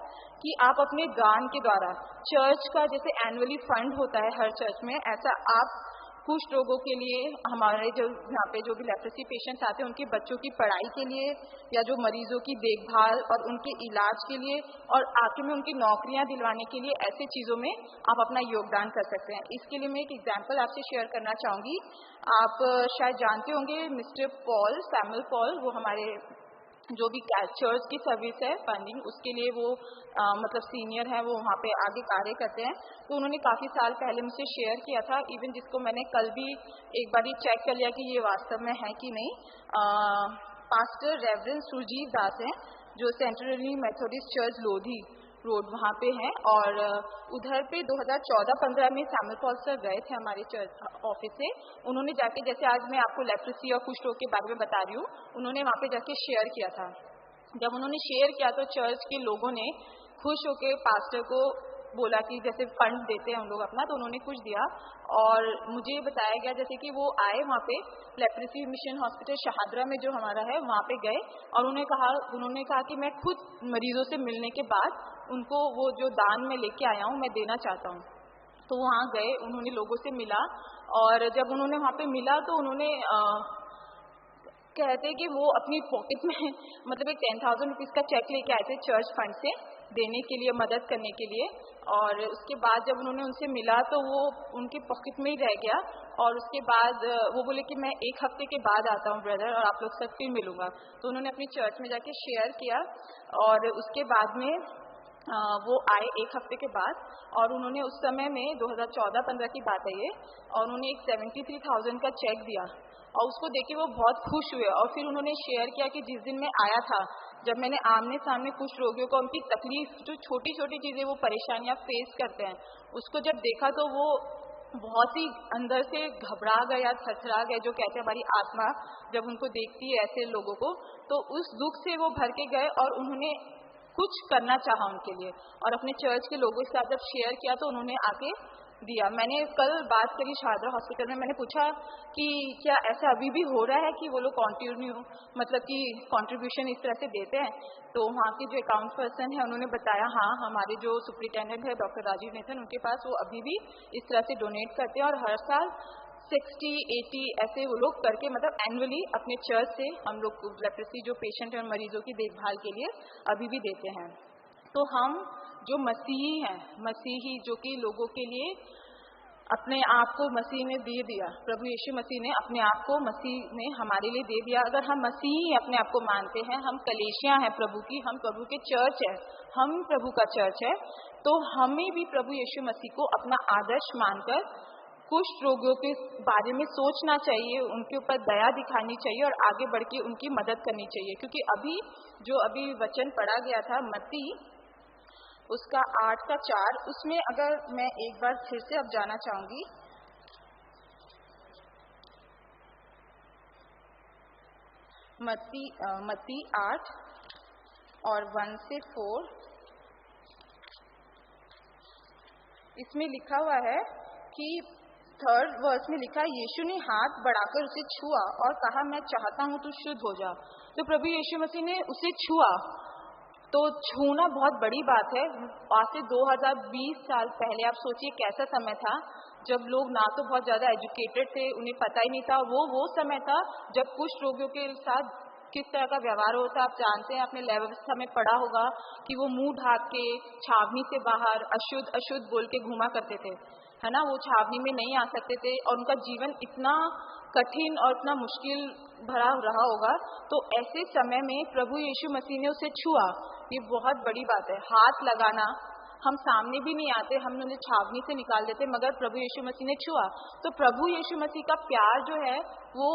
कि आप अपने दान के द्वारा, चर्च का जैसे एनुअली फंड होता है हर चर्च में, ऐसा आप कुष्ठ रोगों के लिए, हमारे जो यहाँ पे जो भी लेप्रेसी पेशेंट्स आते हैं उनके बच्चों की पढ़ाई के लिए या जो मरीजों की देखभाल और उनके इलाज के लिए और आखिर में उनकी नौकरियाँ दिलवाने के लिए, ऐसे चीज़ों में आप अपना योगदान कर सकते हैं। इसके लिए मैं एक एग्जाम्पल आपसे शेयर करना चाहूँगी। आप शायद जानते होंगे मिस्टर पॉल, सैमुअल पॉल, वो हमारे जो भी चर्च की सर्विस है फंडिंग, उसके लिए वो मतलब सीनियर है, वो वहाँ पे आगे कार्य करते हैं। तो उन्होंने काफ़ी साल पहले मुझसे शेयर किया था, इवन जिसको मैंने कल भी एक बार चेक कर लिया कि ये वास्तव में है कि नहीं। पास्टर रेवरेंड सुरजीत दास हैं, जो centrally Methodist church Lodhi road वहाँ पे हैं, और उधर पे 2014-15 में सैमुअल पॉल सर गए थे हमारे चर्च ऑफिस से। उन्होंने जाके, जैसे आज मैं आपको लेप्रेसी और कुष्ठ रोग के बारे में बता रही हूँ, उन्होंने वहाँ पे जाके शेयर किया था। जब उन्होंने शेयर किया तो चर्च के लोगों ने खुश होकर पास्टर को बोला कि जैसे फंड देते हैं हम लोग अपना, तो उन्होंने कुछ दिया और मुझे बताया गया जैसे कि वो आए वहाँ पे लेप्रेसी मिशन हॉस्पिटल शहादरा में जो हमारा है वहाँ पे गए और उन्होंने कहा कि मैं खुद मरीजों से मिलने के बाद उनको वो जो दान में लेके आया हूँ मैं देना चाहता हूँ। तो वहाँ गए, उन्होंने लोगों से मिला और जब उन्होंने वहाँ पे मिला तो उन्होंने कहते कि वो अपनी पॉकेट में मतलब एक 10,000 रुपीज़ का चेक लेके आए थे चर्च फंड से देने के लिए, मदद करने के लिए। और उसके बाद जब उन्होंने उनसे मिला तो वो उनके पॉकेट में ही रह गया और उसके बाद वो बोले कि मैं 1 हफ्ते के बाद आता हूँ ब्रदर और आप लोग से फिर मिलूंगा। तो उन्होंने अपनी चर्च में जाके शेयर किया और उसके बाद में वो आए 1 हफ्ते के बाद और उन्होंने उस समय में 2014-15 की बात है ये, और उन्होंने एक 73,000 का चेक दिया और उसको देख के वो बहुत खुश हुए। और फिर उन्होंने शेयर किया कि जिस दिन मैं आया था, जब मैंने आमने सामने कुछ रोगियों को उनकी तकलीफ, जो छोटी छोटी चीज़ें वो परेशानियां फेस करते हैं, उसको जब देखा तो वो बहुत ही अंदर से घबरा गया, थरथरा गए, जो कहते हैं हमारी आत्मा जब उनको देखती है ऐसे लोगों को, तो उस दुख से वो भर के गए और उन्होंने कुछ करना चाहा उनके लिए और अपने चर्च के लोगों के साथ जब शेयर किया तो उन्होंने आके दिया। मैंने कल बात करी शहादरा हॉस्पिटल में, मैंने पूछा कि क्या ऐसा अभी भी हो रहा है कि वो लोग कंटिन्यू मतलब कि कंट्रीब्यूशन इस तरह से देते हैं? तो वहाँ के जो अकाउंट पर्सन है उन्होंने बताया हाँ, हमारे जो सुपरिटेंडेंट है डॉक्टर राजीव नेथन, उनके पास वो अभी भी इस तरह से डोनेट करते हैं और हर साल 60-80 ऐसे वो लोग करके मतलब एनुअली अपने चर्च से हम लोग लेप्रेसी जो पेशेंट हैं मरीजों की देखभाल के लिए अभी भी देते हैं। तो हम जो मसीही हैं, मसीही जो कि लोगों के लिए अपने आप को मसीह ने दे दिया, प्रभु यीशु मसीह ने अपने आप को मसीह ने हमारे लिए दे दिया। अगर हम मसीही अपने आप को मानते हैं, हम कलीसिया हैं प्रभु की, हम प्रभु के चर्च है, हम प्रभु का चर्च है, तो हमें भी प्रभु यीशु मसीह को अपना आदर्श मानकर कुष्ठ रोगियों के बारे में सोचना चाहिए, उनके ऊपर दया दिखानी चाहिए और आगे बढ़ के उनकी मदद करनी चाहिए। क्योंकि अभी वचन पढ़ा गया था मत्ती उसका 8:4, उसमें अगर मैं एक बार फिर से अब जाना चाहूंगी, मत्ती 8 और 1 से 4, इसमें लिखा हुआ है कि 3rd वर्स में लिखा है, यीशु ने हाथ बढ़ाकर उसे छुआ और कहा मैं चाहता हूं तू शुद्ध हो जा। तो प्रभु यीशु मसीह ने उसे छुआ, तो छूना बहुत बड़ी बात है। आज से 2020 साल पहले आप सोचिए कैसा समय था जब लोग ना तो बहुत ज्यादा एजुकेटेड थे, उन्हें पता ही नहीं था। वो समय था जब कुष्ठ रोगियों के साथ किस तरह का व्यवहार होता, आप जानते हैं, आपने लैब व्यवस्था में पढ़ा होगा कि वो मुंह ढाक के छावनी से बाहर अशुद्ध अशुद्ध बोल के घुमा करते थे, है ना। वो छावनी में नहीं आ सकते थे और उनका जीवन इतना कठिन और इतना मुश्किल भरा रहा होगा। तो ऐसे समय में प्रभु यीशु मसीह ने उसे छुआ, ये बहुत बड़ी बात है। हाथ लगाना, हम सामने भी नहीं आते, हम उन्हें छावनी से निकाल देते, मगर प्रभु यीशु मसीह ने छुआ। तो प्रभु यीशु मसीह का प्यार जो है वो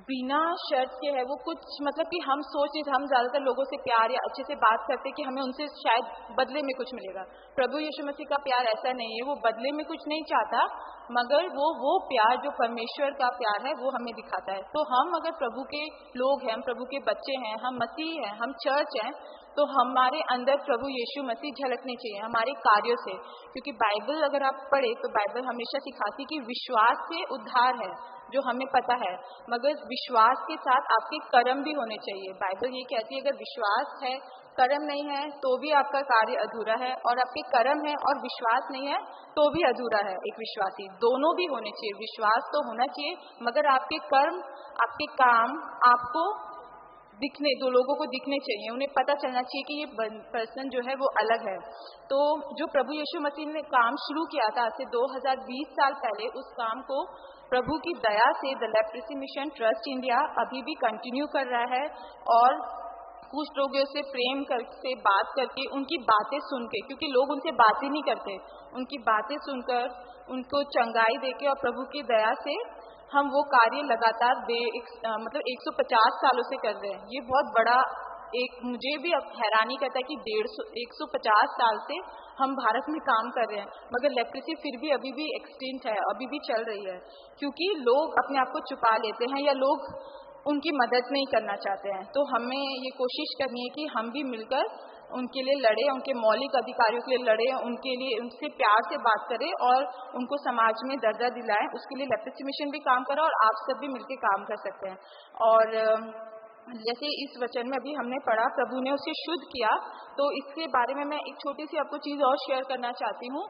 बिना शर्त के है। वो कुछ मतलब कि हम सोच नहीं, हम ज्यादातर लोगों से प्यार या अच्छे से बात करते कि हमें उनसे शायद बदले में कुछ मिलेगा। प्रभु यीशु मसीह का प्यार ऐसा नहीं है, वो बदले में कुछ नहीं चाहता, मगर वो प्यार जो परमेश्वर का प्यार है वो हमें दिखाता है। तो हम अगर प्रभु के लोग हैं, हम प्रभु के बच्चे हैं, हम मसीह हैं, हम चर्च हैं, तो हमारे अंदर प्रभु यीशु मसीह झलकने चाहिए हमारे कार्यों से। क्योंकि बाइबल अगर आप पढ़े तो बाइबल हमेशा सिखाती कि विश्वास से उद्धार है, जो हमें पता है, मगर विश्वास के साथ आपके कर्म भी होने चाहिए। बाइबल ये कहती है अगर विश्वास है कर्म नहीं है तो भी आपका कार्य अधूरा है, और आपके कर्म है और विश्वास नहीं है तो भी अधूरा है एक विश्वासी। दोनों भी होने चाहिए, विश्वास तो होना चाहिए मगर आपके कर्म, आपके काम आपको दिखने, दो लोगों को दिखने चाहिए, उन्हें पता चलना चाहिए कि ये पर्सन जो है वो अलग है। तो जो प्रभु यीशु मसीह ने काम शुरू किया था आज से 2020 साल पहले, उस काम को प्रभु की दया से the leprosy mission trust India अभी भी कंटिन्यू कर रहा है। और कुष्ठ रोगियों से प्रेम से बात करके, उनकी बातें सुन के, क्योंकि लोग उनसे बातें नहीं करते, उनकी बातें सुनकर उनको चंगाई देके और प्रभु की दया से हम वो कार्य लगातार मतलब 150 सालों से कर रहे हैं। ये बहुत बड़ा एक, मुझे भी अब हैरानी करता है कि 150 साल से हम भारत में काम कर रहे हैं, मगर लेप्रेसी फिर भी अभी भी एक्सटिंक्ट है, अभी भी चल रही है, क्योंकि लोग अपने आप को छुपा लेते हैं या लोग उनकी मदद नहीं करना चाहते हैं। तो हमें ये कोशिश करनी है कि हम भी मिलकर उनके लिए लड़े, उनके मौलिक अधिकारों के लिए लड़े, उनके लिए उनसे प्यार से बात करें और उनको समाज में दर्जा दिलाएं। उसके लिए लेप्रोसी मिशन भी काम कर रहा है और आप सब भी मिलकर काम कर सकते हैं। और जैसे इस वचन में अभी हमने पढ़ा, प्रभु ने उसे शुद्ध किया, तो इसके बारे में मैं एक छोटी सी आपको चीज़ और शेयर करना चाहती हूँ।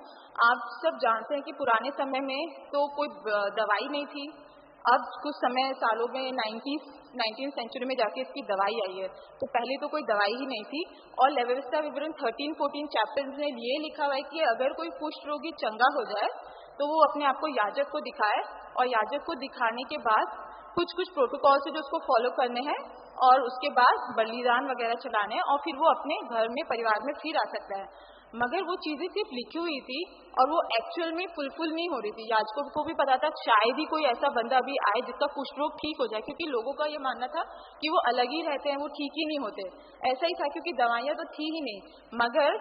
आप सब जानते हैं कि पुराने समय में तो कोई दवाई नहीं थी। अब कुछ समय सालों में 19वीं सेंचुरी में जाके इसकी दवाई आई है। तो पहले तो कोई दवाई ही नहीं थी। और व्यवस्था विवरण 13-14 चैप्टर्स में ये लिखा हुआ है कि अगर कोई कुष्ठ रोगी चंगा हो जाए तो वो अपने आप को याजक को दिखाए, और याजक को दिखाने के बाद कुछ प्रोटोकॉल्स है जो उसको फॉलो करने हैं, और उसके बाद बलिदान वगैरह चलाने हैं, और फिर वो अपने घर में परिवार में फिर आ सकता है। मगर वो चीजें सिर्फ लिखी हुई थी और वो एक्चुअल में फुलफिल नहीं हो रही थी। याजकों को भी पता था शायद ही कोई ऐसा बंदा अभी आए जिसका कुष्ठ रोग ठीक हो जाए, क्योंकि लोगों का ये मानना था कि वो अलग ही रहते हैं, वो ठीक ही नहीं होते। ऐसा ही था क्योंकि दवाइयाँ तो थी ही नहीं। मगर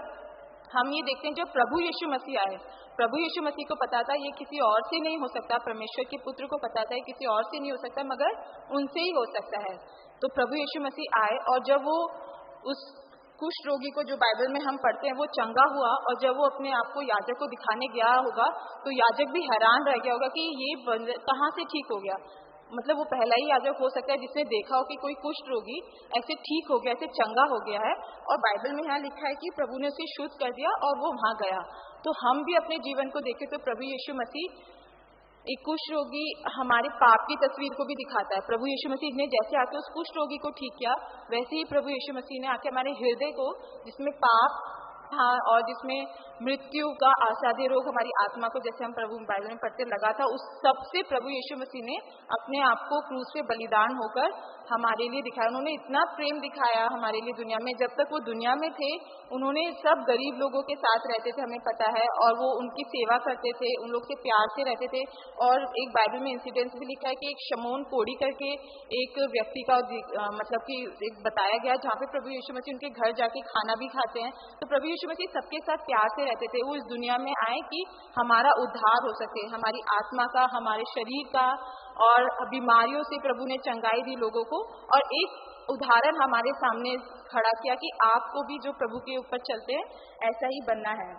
हम ये देखते हैं जब प्रभु यीशु मसीह आए, प्रभु यीशु मसीह को पता था ये किसी और से नहीं हो सकता, परमेश्वर के पुत्र को पता था ये किसी और से नहीं हो सकता मगर उनसे ही हो सकता है। तो प्रभु यीशु मसीह आए, और जब वो उस कुष्ठ रोगी को, जो बाइबल में हम पढ़ते हैं, वो चंगा हुआ, और जब वो अपने आप को याजक को दिखाने गया होगा तो याजक भी हैरान रह गया होगा कि ये कहाँ से ठीक हो गया। मतलब वो पहला ही याजक हो सकता है जिसने देखा हो कि कोई कुष्ठ रोगी ऐसे ठीक हो गया, ऐसे चंगा हो गया है। और बाइबल में यहाँ लिखा है कि प्रभु ने उसे शुद्ध कर दिया और वो वहां गया। तो हम भी अपने जीवन को देखें तो प्रभु यीशु मसीह एक कुष्ठ रोगी हमारे पाप की तस्वीर को भी दिखाता है। प्रभु यीशु मसीह ने जैसे आके उस कुष्ठ रोगी को ठीक किया, वैसे ही प्रभु यीशु मसीह ने आके हमारे हृदय को, जिसमें पाप था और जिसमें मृत्यु का आसाध्य रोग हमारी आत्मा को, जैसे हम प्रभु बाइबल में पढ़ते लगा था, उस सबसे प्रभु यीशु मसीह ने अपने आप को क्रूस पे बलिदान होकर हमारे लिए दिखाया। उन्होंने इतना प्रेम दिखाया हमारे लिए दुनिया में। जब तक वो दुनिया में थे उन्होंने सब गरीब लोगों के साथ रहते थे, हमें पता है, और वो उनकी सेवा करते थे, उन लोग से प्यार से रहते थे। और एक बाइबल में इंसिडेंस भी लिखा है कि एक शमौन कोढ़ी करके एक व्यक्ति का मतलब कि एक बताया गया जहाँ पे प्रभु यीशु मसीह उनके घर जाके खाना भी खाते हैं। तो प्रभु यीशु मसीह सबके साथ प्यार से रहते थे। वो इस दुनिया में आए कि हमारा उद्धार हो सके, हमारी आत्मा का, हमारे शरीर का, और बीमारियों से प्रभु ने चंगाई दी लोगों को, और एक उदाहरण हमारे सामने खड़ा किया कि आपको भी जो प्रभु के ऊपर चलते हैं ऐसा ही बनना है।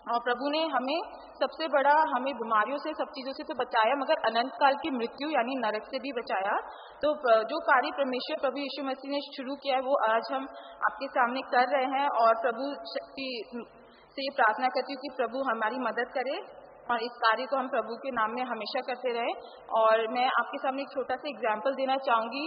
और प्रभु ने हमें सबसे बड़ा, हमें बीमारियों से, सब चीज़ों से तो बचाया, मगर अनंत काल की मृत्यु यानी नरक से भी बचाया। तो जो कार्य परमेश्वर प्रभु यीशु मसीह ने शुरू किया है वो आज हम आपके सामने कर रहे हैं। और प्रभु से ये प्रार्थना करती हूँ कि प्रभु हमारी मदद करे और इस कार्य को हम प्रभु के नाम में हमेशा करते रहे। और मैं आपके सामने एक छोटा सा एग्जाम्पल देना चाहूँगी।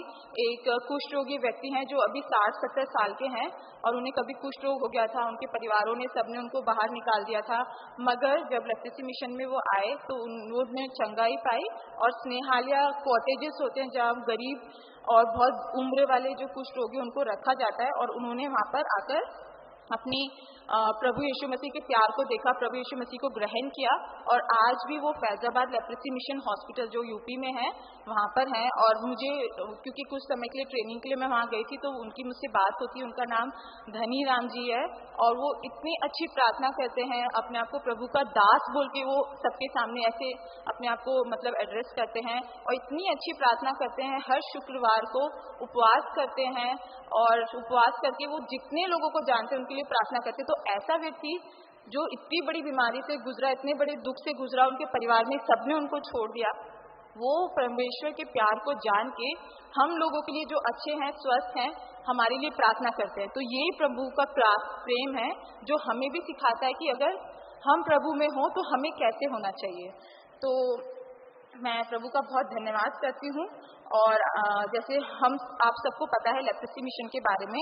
एक कुष्ठ रोगी व्यक्ति हैं जो अभी 60-70 साल के हैं, और उन्हें कभी कुष्ठ रोग हो गया था। उनके परिवारों ने, सबने उनको बाहर निकाल दिया था, मगर जब लेप्रोसी मिशन में वो आए तो उन्होंने चंगाई पाई। और स्नेहालय कॉटेजेस होते हैं जहाँ गरीब और बहुत उम्र वाले जो कुष्ठ रोगी उनको रखा जाता है, और उन्होंने वहाँ पर आकर अपनी प्रभु यीशु मसीह के प्यार को देखा, प्रभु यीशु मसीह को ग्रहण किया। और आज भी वो फैजाबाद लेप्रोसी मिशन हॉस्पिटल जो यूपी में है वहाँ पर हैं। और मुझे, क्योंकि कुछ समय के लिए ट्रेनिंग के लिए मैं वहाँ गई थी, तो उनकी मुझसे बात होती है। उनका नाम धनी राम जी है, और वो इतनी अच्छी प्रार्थना करते हैं, अपने आप को प्रभु का दास बोल के वो सबके सामने ऐसे अपने आप को मतलब एड्रेस करते हैं, और इतनी अच्छी प्रार्थना करते हैं। हर शुक्रवार को उपवास करते हैं, और उपवास करके वो जितने लोगों को जानते हैं उनके लिए प्रार्थना करते हैं। तो ऐसा व्यक्ति जो इतनी बड़ी बीमारी से गुजरा, इतने बड़े दुख से गुजरा, उनके परिवार में सबने उनको छोड़ दिया, वो परमेश्वर के प्यार को जान के हम लोगों के लिए जो अच्छे हैं, स्वस्थ हैं, हमारे लिए प्रार्थना करते हैं। तो ये प्रभु का प्रेम है जो हमें भी सिखाता है कि अगर हम प्रभु में हों तो हमें कैसे होना चाहिए। तो मैं प्रभु का बहुत धन्यवाद करती हूँ। और जैसे आप सबको पता है लेप्रोसी मिशन के बारे में,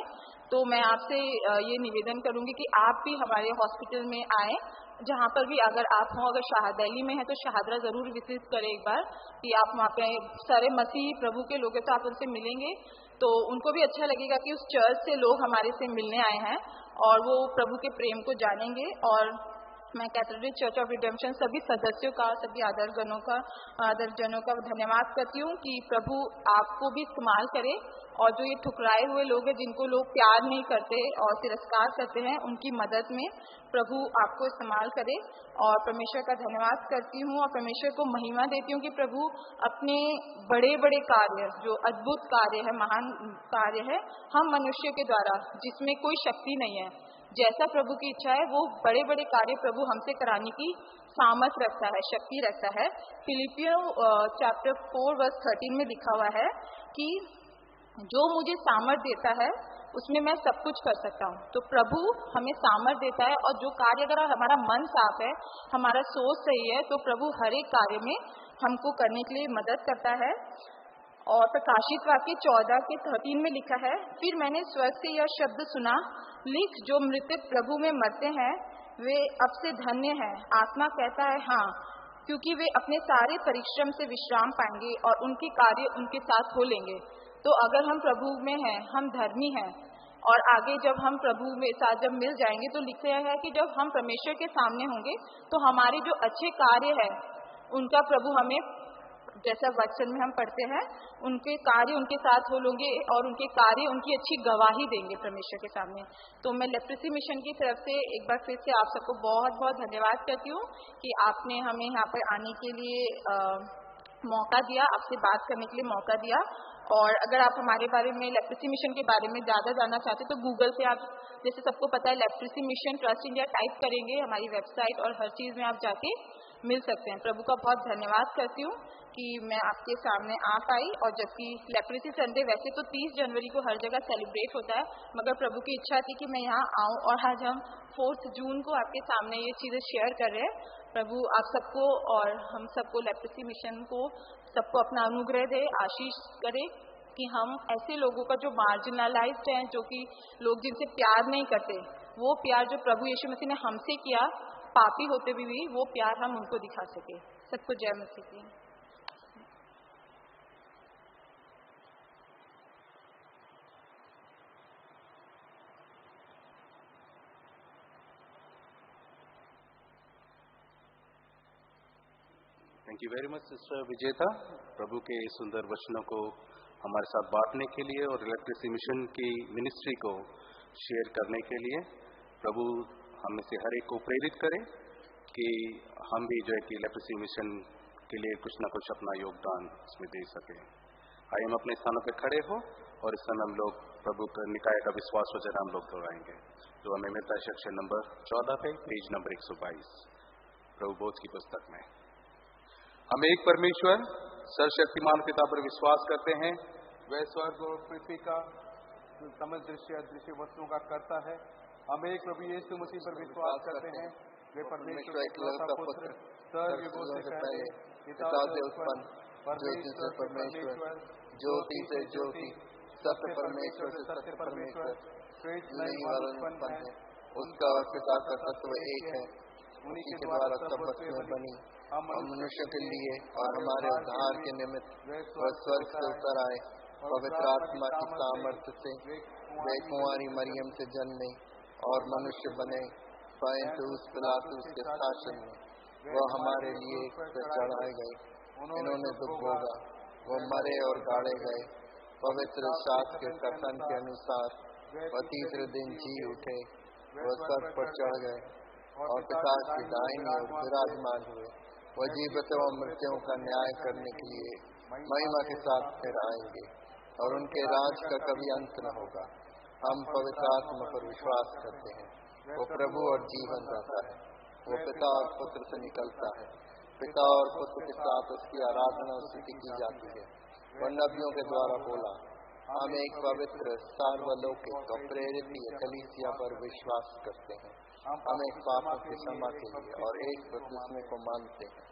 तो मैं आपसे ये निवेदन करूँगी कि आप भी हमारे हॉस्पिटल में आएँ, जहाँ पर भी अगर आप हों। अगर शाहदली में है तो शाहदरा ज़रूर विजिट करें एक बार, कि आप वहाँ पे सारे मसीह प्रभु के लोग हैं तो आप उनसे मिलेंगे, तो उनको भी अच्छा लगेगा कि उस चर्च से लोग हमारे से मिलने आए हैं, और वो प्रभु के प्रेम को जानेंगे। और मैं कैथोलिक चर्च ऑफ रिडेम्पशन सभी सदस्यों का, सभी आदरजनों का धन्यवाद करती हूँ कि प्रभु आपको भी इस्तेमाल करे और जो ये ठुकराए हुए लोग हैं, जिनको लोग प्यार नहीं करते और तिरस्कार करते हैं, उनकी मदद में प्रभु आपको इस्तेमाल करे। और परमेश्वर का धन्यवाद करती हूँ और परमेश्वर को महिमा देती हूँ कि प्रभु अपने बड़े बड़े कार्य, जो अद्भुत कार्य है, महान कार्य है, हम मनुष्य के द्वारा, जिसमें कोई शक्ति नहीं है, जैसा प्रभु की इच्छा है, वो बड़े बड़े कार्य प्रभु हमसे कराने की सामर्थ रखता है, शक्ति रखता है। फिलिपियों चैप्टर 4 वर्स 13 में लिखा हुआ है कि जो मुझे सामर्थ देता है उसमें मैं सब कुछ कर सकता हूँ। तो प्रभु हमें सामर्थ देता है और जो कार्य, अगर हमारा मन साफ है, हमारा सोच सही है, तो प्रभु हर एक कार्य में हमको करने के लिए मदद करता है। और प्रकाशित वाक्य 14:13 में लिखा है, फिर मैंने स्वर्ग से यह शब्द सुना, लिख, जो मृतक प्रभु में मरते हैं वे अब से धन्य हैं। आत्मा कहता है हाँ, क्योंकि वे अपने सारे परिश्रम से विश्राम पाएंगे और उनके कार्य उनके साथ हो लेंगे। तो अगर हम प्रभु में हैं, हम धर्मी हैं, और आगे जब हम प्रभु में साथ जब मिल जाएंगे तो लिखा है कि जब हम परमेश्वर के सामने होंगे तो हमारे जो अच्छे कार्य है उनका प्रभु हमें, जैसा वचन में हम पढ़ते हैं, उनके कार्य उनके साथ हो लोगे और उनके कार्य उनकी अच्छी गवाही देंगे परमेश्वर के सामने। तो मैं लेप्रोसी मिशन की तरफ से एक बार फिर से आप सबको बहुत बहुत धन्यवाद करती हूँ कि आपने हमें यहाँ पर आने के लिए मौका दिया, आपसे बात करने के लिए मौका दिया। और अगर आप हमारे बारे में, लेप्रोसी मिशन के बारे में ज़्यादा जानना चाहते तो गूगल पे आप, जैसे सबको पता है, leprosy mission trust India type करेंगे, हमारी वेबसाइट और हर चीज़ में आप जाके मिल सकते हैं। प्रभु का बहुत धन्यवाद करती हूँ कि मैं आपके सामने आ पाई। और जबकि लेप्रोसी संडे वैसे तो 30 जनवरी को हर जगह सेलिब्रेट होता है, मगर प्रभु की इच्छा थी कि मैं यहाँ आऊँ और आज हम 4 जून को आपके सामने ये चीज़ें शेयर कर रहे हैं। प्रभु आप सबको और हम सबको, लेप्रोसी मिशन को, सबको अपना अनुग्रह दे, आशीष करे कि हम ऐसे लोगों का जो मार्जिनलाइज्ड हैं, जो कि लोग जिनसे प्यार नहीं करते, वो प्यार जो प्रभु यीशु मसीह ने हमसे किया, पापी होते हुए भी वो प्यार हम उनको दिखा सके। सबको जय मसीह की। Thank you very much sister विजेता, प्रभु के सुंदर वचनों को हमारे साथ बांटने के लिए और लेप्रोसी मिशन की मिनिस्ट्री को शेयर करने के लिए। प्रभु हम में से हर एक को प्रेरित करे कि हम भी जो है कि लेप्रोसी मिशन के लिए कुछ न कुछ अपना योगदान इसमें दे सके। आइए हम अपने स्थानों पर खड़े हो और इस समय हम लोग प्रभु का निकाय का विश्वास वचन हम लोग दोहराएंगे, जो हमें मिलता है सेक्शन नंबर 14 पे, पेज नंबर 122 प्रभु बोध की पुस्तक में। हम एक परमेश्वर सर्वशक्तिमान पिता पर विश्वास करते हैं, वह स्वर्ग और पृथ्वी का समस्त दृश्य अदृश्य वस्तुओं का करता है। हम एक प्रभु यीशु मसीह पर विश्वास करते हैं, वे परमेश्वर इकलौता पुत्र, सर्वयुगों से पहले पिता से उत्पन्न, परमेश्वर से परमेश्वर, ज्योति से ज्योति, सत्य परमेश्वर से सत्य परमेश्वर, सृष्टि नहीं वाला उत्पन्न है, उसका और पिता का तत्व एक है, उन्हीं के द्वारा सब वस्तुएं बनी। हम मनुष्य के लिए और हमारे उद्धार के निमित्त वह स्वर्ग से उतर आए, पवित्र आत्मा की सामर्थ्य से वे कुंवारी मरियम से जन्मे और मनुष्य बने, पैंतुस पिलातुस के शासन में वह हमारे लिए चढ़ाए गए, इन्होंने दुख भोगा, वो मरे और गाड़े गए, पवित्र शास्त्र के कथन के अनुसार वह तीसरे दिन जी उठे, वह स्वर्ग पर चढ़ गए और पिता की दाहिनी ओर विराजमान हुए। वह जीवित और मृतों का न्याय करने के लिए महिमा के साथ फिर आएंगे और उनके राज का कभी अंत न होगा। हम पवित्र आत्मा पर विश्वास करते हैं, वो प्रभु और जीवन दाता है, वो पिता और पुत्र से निकलता है, पिता और पुत्र के साथ उसकी आराधना और स्तुति की जाती है। वह नबियों के द्वारा बोला, हम एक पवित्र सार्वलौकिक और प्रेरित कलीसिया पर विश्वास करते हैं। हम एक पापों की क्षमा के लिए और एक बपतिस्मे को मानते हैं।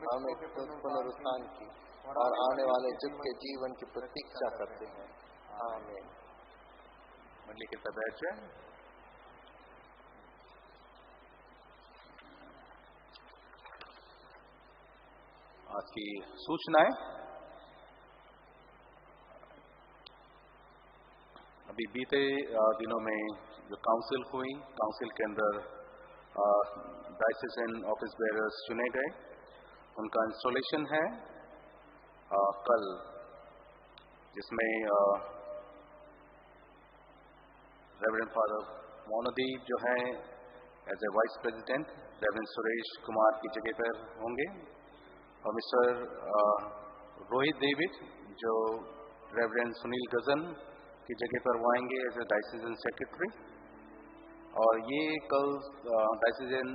हम एक पुनरुत्थान की और आने वाले युग के जीवन की प्रतीक्षा करते हैं। आमीन। मंडली के सब बैठ जाए। आज की सूचनाएं, अभी बीते दिनों में जो काउंसिल हुई, काउंसिल के अंदर डायसिसन ऑफिस बेयरर्स चुने गए, उनका इंस्टॉलेशन है कल, जिसमें रेवरेंड फादर मोनोदीप जो हैं as a vice president reverend Suresh Kumar की जगह पर होंगे, और मिस्टर रोहित डेविड जो रेवरेंड सुनील गजन की जगह पर वो आएंगे एज ए डायसीजन सेक्रेटरी। और ये कल डायसीजन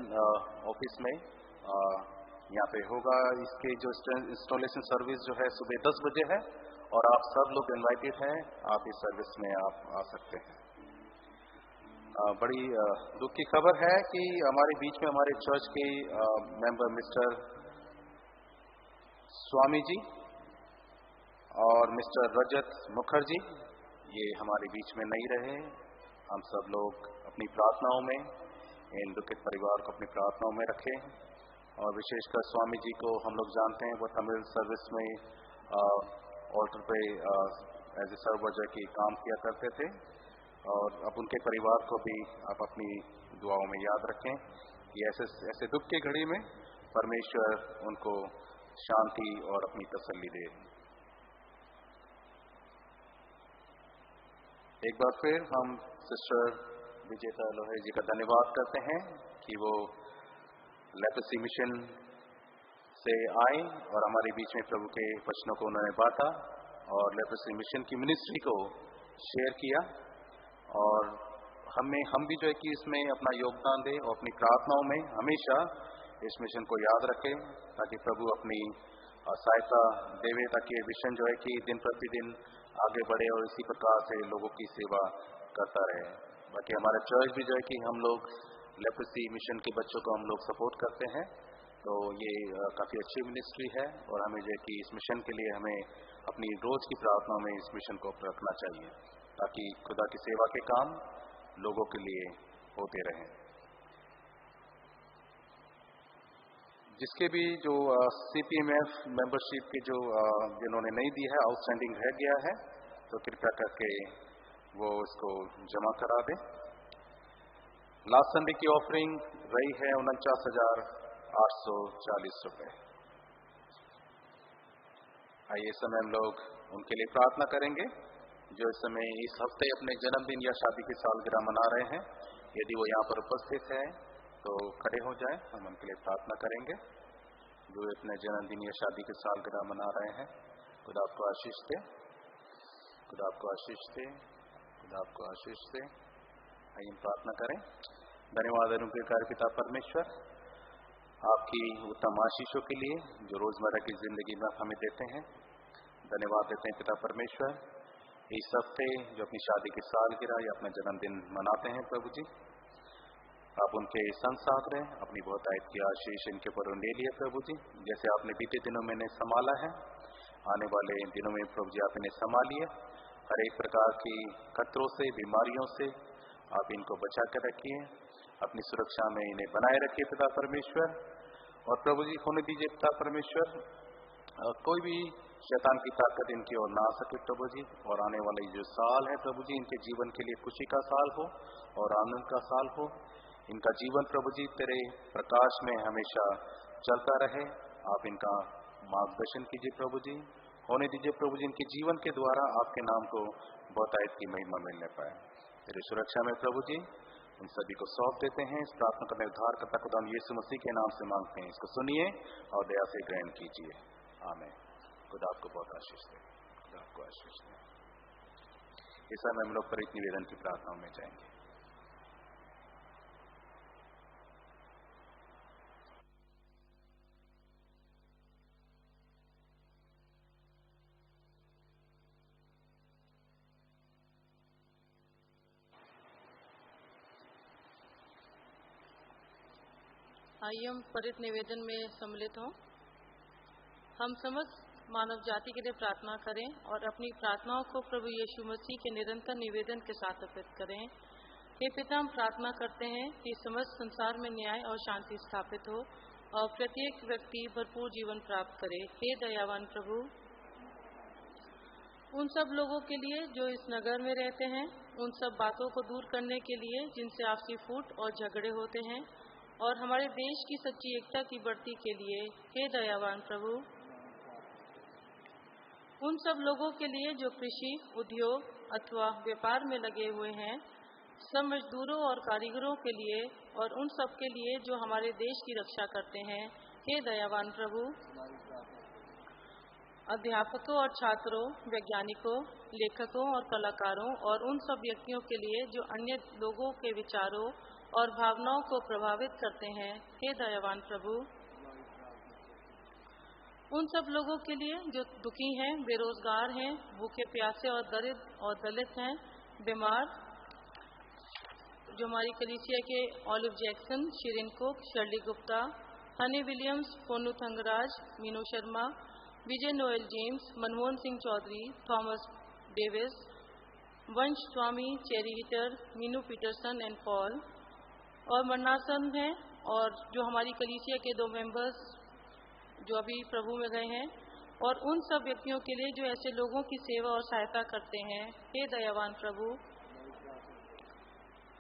ऑफिस में यहाँ पे होगा। इसके जो इंस्टॉलेशन सर्विस जो है सुबह 10 बजे है, और आप सब लोग इनवाइटेड हैं, आप इस सर्विस में आप आ सकते हैं। बड़ी दुख की खबर है कि हमारे बीच में हमारे चर्च के मेंबर मिस्टर स्वामी जी और मिस्टर रजत मुखर्जी ये हमारे बीच में नहीं रहे। हम सब लोग अपनी प्रार्थनाओं में इन दुखित परिवार को अपनी प्रार्थनाओं में रखें, और विशेषकर स्वामी जी को हम लोग जानते हैं, वो तमिल सर्विस में ऑल्टर पे एज ए सर्वजर की काम किया करते थे, और अब उनके परिवार को भी आप अपनी दुआओं में याद रखें कि ऐसे दुख की घड़ी में परमेश्वर उनको शांति और अपनी तसल्ली दे। एक बार फिर हम सिस्टर विजेता लोहे जी का धन्यवाद करते हैं कि वो लेप्रोसी मिशन से आए और हमारे बीच में प्रभु के वचनों को उन्होंने बांटा और लेप्रोसी मिशन की मिनिस्ट्री को शेयर किया। और हम भी जो है कि इसमें अपना योगदान दें और अपनी प्रार्थनाओं में हमेशा इस मिशन को याद रखें, ताकि प्रभु अपनी सहायता देवे, ताकि ये मिशन जो है कि दिन प्रतिदिन आगे बढ़े और इसी प्रकार से लोगों की सेवा करता रहे। बाकी हमारा चर्च भी जो है कि हम लोग लेप्रोसी मिशन के बच्चों को हम लोग सपोर्ट करते हैं, तो ये काफ़ी अच्छी मिनिस्ट्री है, और हमें जो है कि इस मिशन के लिए हमें अपनी रोज की प्रार्थना में इस मिशन को रखना चाहिए, ताकि खुदा की सेवा के काम लोगों के लिए होते रहें। जिसके भी जो CPMF मेंबरशिप की जो जिन्होंने नहीं दी है, आउटस्टैंडिंग रह गया है, तो कृपया करके वो इसको जमा करा दें। लास्ट संडे की ऑफरिंग रही है 49,840 रुपए। आइए इस समय हम लोग उनके लिए प्रार्थना करेंगे जो इस समय इस हफ्ते अपने जन्मदिन या शादी की सालगिरह मना रहे हैं। यदि वो यहाँ पर उपस्थित है तो खड़े हो जाएं, हम उनके लिए प्रार्थना करेंगे जो अपने जन्मदिन या शादी की सालगिरह मना रहे हैं। खुदा आपको आशीष दे, खुदा आपको आशीष दे, खुदा आपको आशीष दे। आइए हम प्रार्थना करें। धन्यवाद अनुग्रहकारी पिता परमेश्वर, आपकी उत्तम आशीषों के लिए जो रोजमर्रा की जिंदगी में आप हमें देते हैं। धन्यवाद देते हैं पिता परमेश्वर, इस हफ्ते जो अपनी शादी की सालगिरह या अपना जन्मदिन मनाते हैं प्रभु जी, आप उनके संग साथ रहे, अपनी बहुतायत की आशीष इनके ऊपर ले लिए प्रभु जी। जैसे आपने बीते दिनों में इन्हें संभाला है, आने वाले दिनों में प्रभु जी आप इन्हें संभालिए। हर एक प्रकार की खतरों से, बीमारियों से आप इनको बचा कर रखिए, अपनी सुरक्षा में इन्हें बनाए रखिए पिता परमेश्वर। और प्रभु जी होने दीजिए पिता परमेश्वर, कोई भी शैतान की ताकत इनकी ओर ना आ सके प्रभु जी। और आने वाले जो साल है प्रभु जी, इनके जीवन के लिए खुशी का साल हो और आनंद का साल हो। इनका जीवन प्रभु जी तेरे प्रकाश में हमेशा चलता रहे। आप इनका मार्गदर्शन कीजिए प्रभु जी, होने दीजिए प्रभु जी इनके जीवन के द्वारा आपके नाम को बहुतायत की महिमा मिलने पाए। तेरी सुरक्षा में प्रभु जी इन सभी को सौंप देते हैं। इस प्रार्थना का निर्धार करता खुदा यीशु मसीह के नाम से मांगते हैं, इसको सुनिए और दया से ग्रहण कीजिए। आमीन। खुदा आपको बहुत आशीष दे, खुदा आपको आशीष दे। इस समय हम लोग परित निवेदन की प्रार्थनाओं में जाएंगे। आइए हम परित निवेदन में सम्मिलित हों। हम समस्त मानव जाति के लिए प्रार्थना करें और अपनी प्रार्थनाओं को प्रभु यीशु मसीह के निरंतर निवेदन के साथ अर्पित करें। हे पिता, हम प्रार्थना करते हैं कि समस्त संसार में न्याय और शांति स्थापित हो और प्रत्येक व्यक्ति भरपूर जीवन प्राप्त करे। हे दयावान प्रभु, उन सब लोगों के लिए जो इस नगर में रहते हैं, उन सब बातों को दूर करने के लिए जिनसे आपसी फूट और झगड़े होते हैं, और हमारे देश की सच्ची एकता की बढ़ती के लिए हे दयावान प्रभु, उन सब लोगों के लिए जो कृषि, उद्योग अथवा व्यापार में लगे हुए हैं, सब मजदूरों और कारीगरों के लिए और उन सब के लिए जो हमारे देश की रक्षा करते हैं, हे दयावान प्रभु। अध्यापकों और छात्रों, वैज्ञानिकों, लेखकों और कलाकारों और उन सब व्यक्तियों के लिए जो अन्य लोगों के विचारों और भावनाओं को प्रभावित करते हैं, हे दयावान प्रभु। उन सब लोगों के लिए जो दुखी हैं, बेरोजगार हैं, भूखे प्यासे और दरिद्र और दलित हैं, बीमार, जो हमारी कलीसिया के Olive Jackson, Shirin Cook, Shirley Gupta, Honey Williams, Ponnu Thangaraj, Meenu Sharma, Vijay Noel James, Manmohan Singh Chaudhary, Thomas Davis, Vansh Swami, Cherry Hitter, Meenu Peterson and Paul और मरनासन हैं, और जो हमारी कलीसिया के 2 मेंबर्स जो अभी प्रभु में गए हैं, और उन सब व्यक्तियों के लिए जो ऐसे लोगों की सेवा और सहायता करते हैं, हे दयावान प्रभु।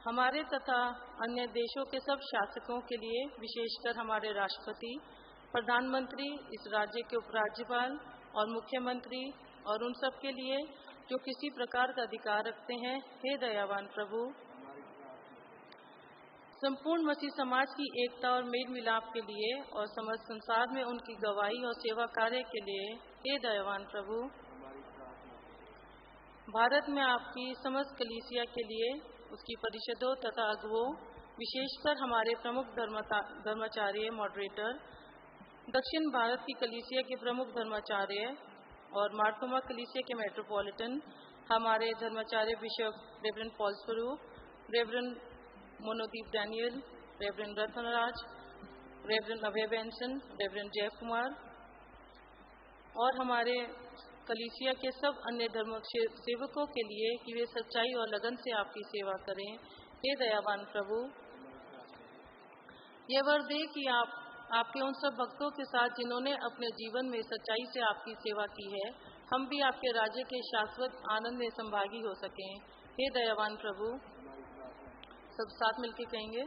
हमारे तथा अन्य देशों के सब शासकों के लिए, विशेषकर हमारे राष्ट्रपति, प्रधानमंत्री, इस राज्य के उपराज्यपाल और मुख्यमंत्री और उन सब के लिए जो किसी प्रकार का अधिकार रखते हैं, हे दयावान प्रभु। संपूर्ण मसीह समाज की एकता और मेल मिलाप के लिए और समस्त संसार में उनकी गवाही और सेवा कार्य के लिए, हे दयावान प्रभु। भारत में आपकी समस्त कलीसिया के लिए, उसकी परिषदों तथा अगुवों, विशेषकर हमारे प्रमुख धर्माचार्य मॉडरेटर, दक्षिण भारत की कलीसिया के प्रमुख धर्माचार्य और मार्तोमा कलीसिया के मेट्रोपॉलिटन, हमारे धर्माचार्य bishop reverend Paul Swaroop, reverend Monodeep Daniel, reverend Ratnaraj, reverend Abhay Benson, reverend Jay Kumar और हमारे कलीसिया के सब अन्य धर्म सेवकों के लिए कि वे सच्चाई और लगन से आपकी सेवा करें, हे दयावान प्रभु। यह वर दे कि आपके उन सब भक्तों के साथ जिन्होंने अपने जीवन में सच्चाई से आपकी सेवा की है, हम भी आपके राज्य के शाश्वत आनंद में संभागी हो सकें, हे दयावान प्रभु। सब साथ मिलकर कहेंगे,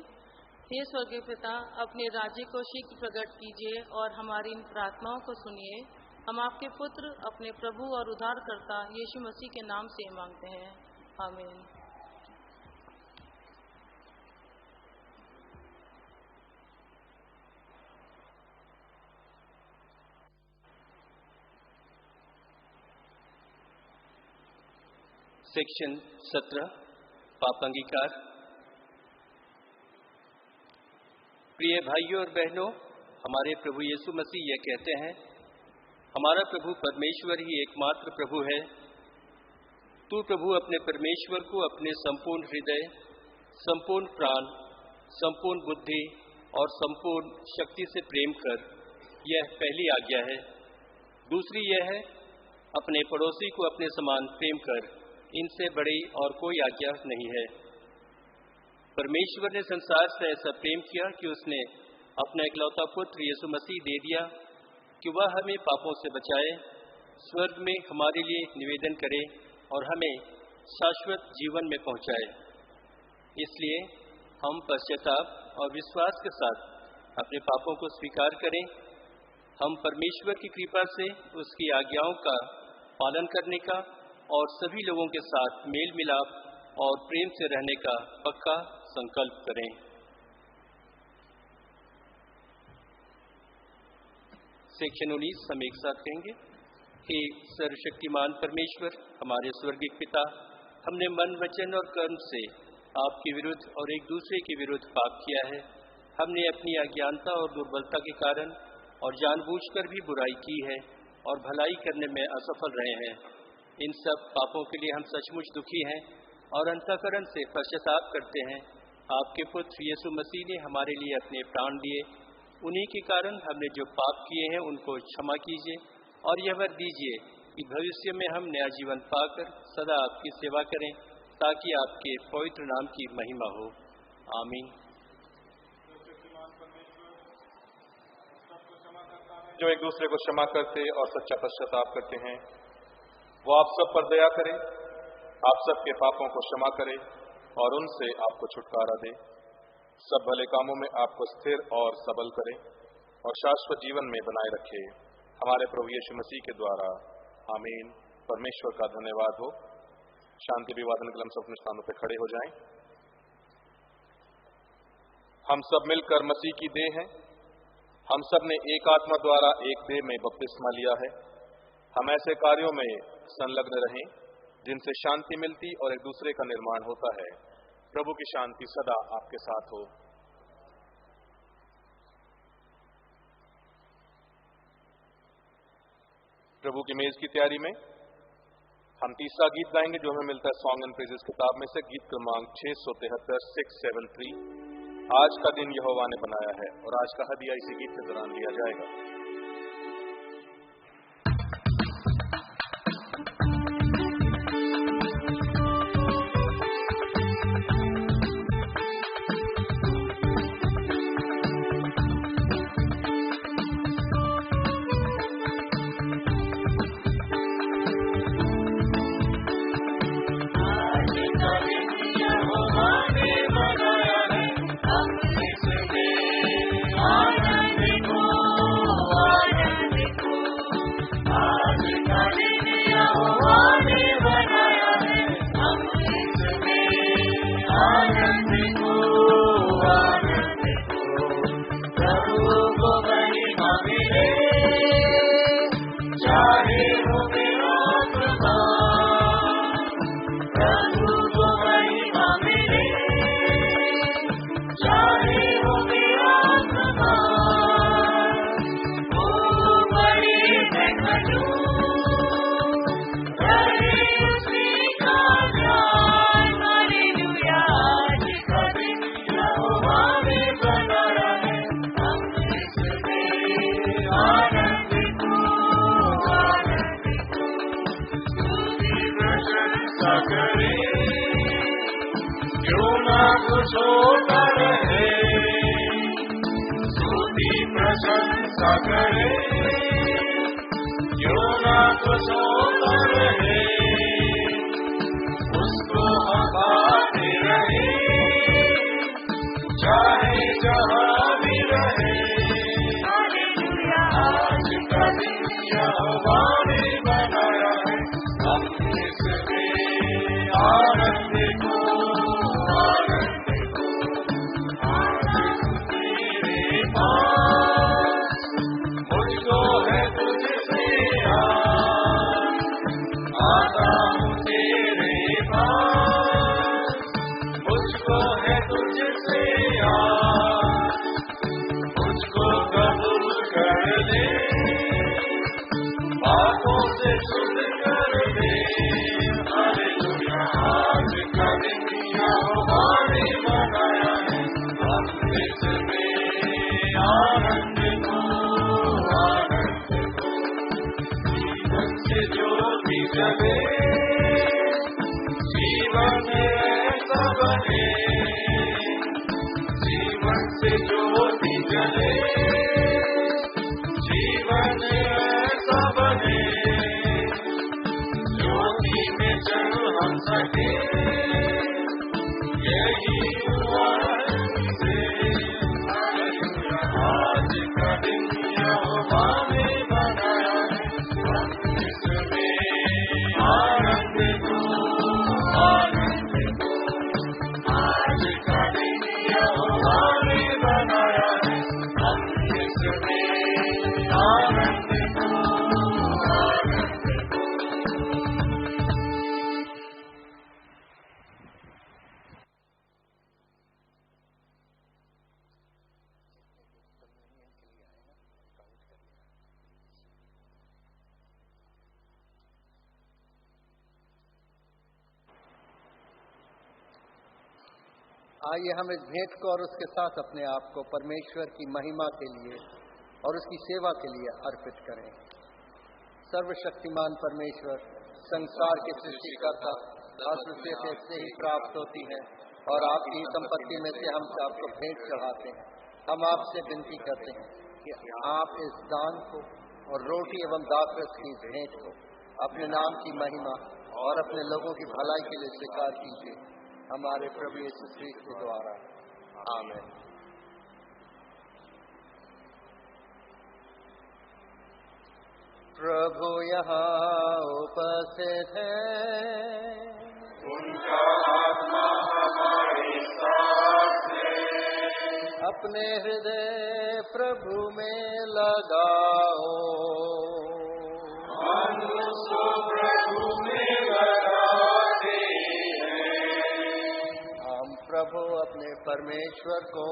हे स्वर्गीय पिता, अपने राज्य को शीघ्र प्रकट कीजिए और हमारी इन प्रार्थनाओं को सुनिए। हम आपके पुत्र, अपने प्रभु और उद्धारकर्ता यीशु मसीह के नाम से मांगते हैं, आमीन। सेक्शन 17 पाप अंगीकार। प्रिय भाइयों और बहनों, हमारे प्रभु यीशु मसीह यह कहते हैं, हमारा प्रभु परमेश्वर ही एकमात्र प्रभु है। तू प्रभु अपने परमेश्वर को अपने संपूर्ण हृदय, संपूर्ण प्राण, संपूर्ण बुद्धि और संपूर्ण शक्ति से प्रेम कर, यह पहली आज्ञा है। दूसरी यह है, अपने पड़ोसी को अपने समान प्रेम कर, इनसे बड़ी और कोई आज्ञा नहीं है। परमेश्वर ने संसार से ऐसा प्रेम किया कि उसने अपना इकलौता पुत्र यीशु मसीह दे दिया कि वह हमें पापों से बचाए, स्वर्ग में हमारे लिए निवेदन करे और हमें शाश्वत जीवन में पहुंचाए। इसलिए हम पश्चाताप और विश्वास के साथ अपने पापों को स्वीकार करें। हम परमेश्वर की कृपा से उसकी आज्ञाओं का पालन करने का और सभी लोगों के साथ मेल मिलाप और प्रेम से रहने का पक्का संकल्प करें। सेक्शन 19 हम एक साथ कहेंगे। हे सर्वशक्तिमान परमेश्वर, हमारे स्वर्गीय पिता, हमने मन, वचन और कर्म से आपके विरुद्ध और एक दूसरे के विरुद्ध पाप किया है। हमने अपनी अज्ञानता और दुर्बलता के कारण और जानबूझकर भी बुराई की है और भलाई करने में असफल रहे हैं। इन सब पापों के लिए हम सचमुच दुखी हैं और अंतःकरण से पश्चाताप करते हैं। आपके पुत्र यीशु मसीह ने हमारे लिए अपने प्राण दिए। उन्हीं के कारण हमने जो पाप किए हैं उनको क्षमा कीजिए और यह वर दीजिए कि भविष्य में हम नया जीवन पाकर सदा आपकी सेवा करें, ताकि आपके पवित्र नाम की महिमा हो। आमीन। जो एक दूसरे को क्षमा करते और सच्चा पश्चाताप करते हैं, वो आप सब पर दया करे, आप सबके पापों को क्षमा करे और उनसे आपको छुटकारा दे, सब भले कामों में आपको स्थिर और सबल करे और शाश्वत जीवन में बनाए रखे, हमारे प्रभु यीशु मसीह के द्वारा। आमीन। परमेश्वर का धन्यवाद हो। शांति अभिवादन के लिए हम सब अपने स्थानों पर खड़े हो जाएं। हम सब मिलकर मसीह की देह हैं। हम सब ने एक आत्मा द्वारा एक देह में बपतिस्मा लिया है। हम ऐसे कार्यों में संलग्न रहें जिनसे शांति मिलती और एक दूसरे का निर्माण होता है। प्रभु की शांति सदा आपके साथ हो। प्रभु की मेज की तैयारी में हम तीसरा गीत गाएंगे जो हमें मिलता है सॉन्ग एंड प्रेजेस किताब में से, गीत क्रमांक 673 673। आज का दिन यहोवा ने बनाया है, और आज का हदिया इसी गीत के दौरान लिया जाएगा। आइए हम इस भेंट को और उसके साथ अपने आप को परमेश्वर की महिमा के लिए और उसकी सेवा के लिए अर्पित करें। सर्वशक्तिमान परमेश्वर, संसार के सृष्टिकर्ता, अस्तित्व से ही प्राप्त होती है और आपकी संपत्ति में से हम आपको भेंट चढ़ाते हैं। हम आपसे विनती करते हैं कि आप इस दान को और रोटी एवं दाखरस की भेंट को अपने नाम की महिमा और अपने लोगों की भलाई के लिए स्वीकार कीजिए, हमारे प्रभु यीशु मसीह के द्वारा। आमीन। प्रभु यहाँ उपस्थित है, उनका आत्मा हमारे साथ है। अपने हृदय प्रभु में लगाओ। हम उसको प्रभु में लगाते हैं। हम प्रभु अपने परमेश्वर को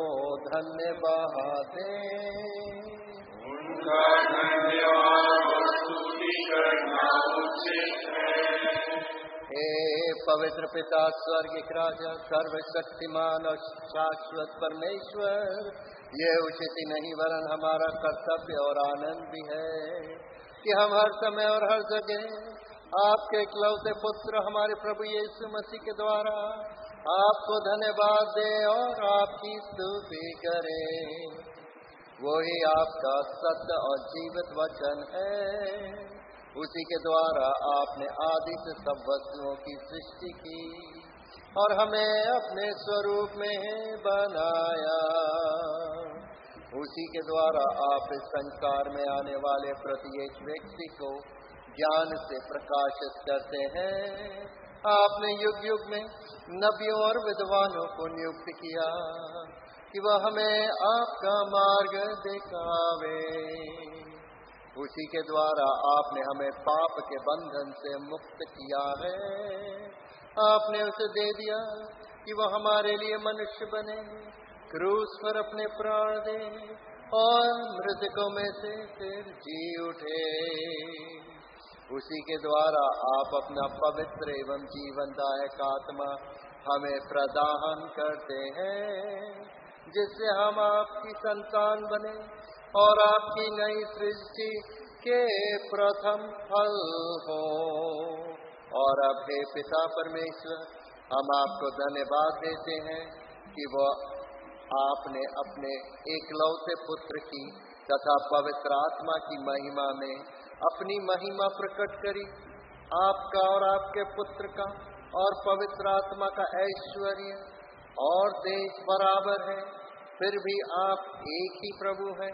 धन्यवाद दें। उनका धन्यवाद और स्तुति करना उचित है। हे पवित्र पिता, स्वर्गिक राजा, सर्वशक्तिमान और शाश्वत परमेश्वर, ये उचित ही नहीं वरन हमारा कर्तव्य और आनंद भी है कि हम हर समय और हर जगह आपके इकलौते पुत्र हमारे प्रभु यीशु मसीह के द्वारा आपको धन्यवाद दे और आपकी स्तुति करें। वही आपका सत्य और जीवित वचन है। उसी के द्वारा आपने आदि से सब वस्तुओं की सृष्टि की और हमें अपने स्वरूप में बनाया। उसी के द्वारा आप इस संसार में आने वाले प्रत्येक व्यक्ति को ज्ञान से प्रकाशित करते हैं। आपने युग युग में नबियों और विद्वानों को नियुक्त किया कि वह हमें आपका मार्ग दिखावे। उसी के द्वारा आपने हमें पाप के बंधन से मुक्त किया है। आपने उसे दे दिया कि वह हमारे लिए मनुष्य बने, क्रूस पर अपने प्राण दे और मृतकों में से फिर जी उठे। उसी के द्वारा आप अपना पवित्र एवं जीवनदायक आत्मा हमें प्रदान करते हैं, जिससे हम आपकी संतान बने और आपकी नई सृष्टि के प्रथम फल हो। और अब हे पिता परमेश्वर, हम आपको धन्यवाद देते हैं कि वो आपने अपने एकलौते पुत्र की तथा पवित्र आत्मा की महिमा में अपनी महिमा प्रकट करी। आपका और आपके पुत्र का और पवित्र आत्मा का ऐश्वर्य और देश बराबर है, फिर भी आप एक ही प्रभु हैं,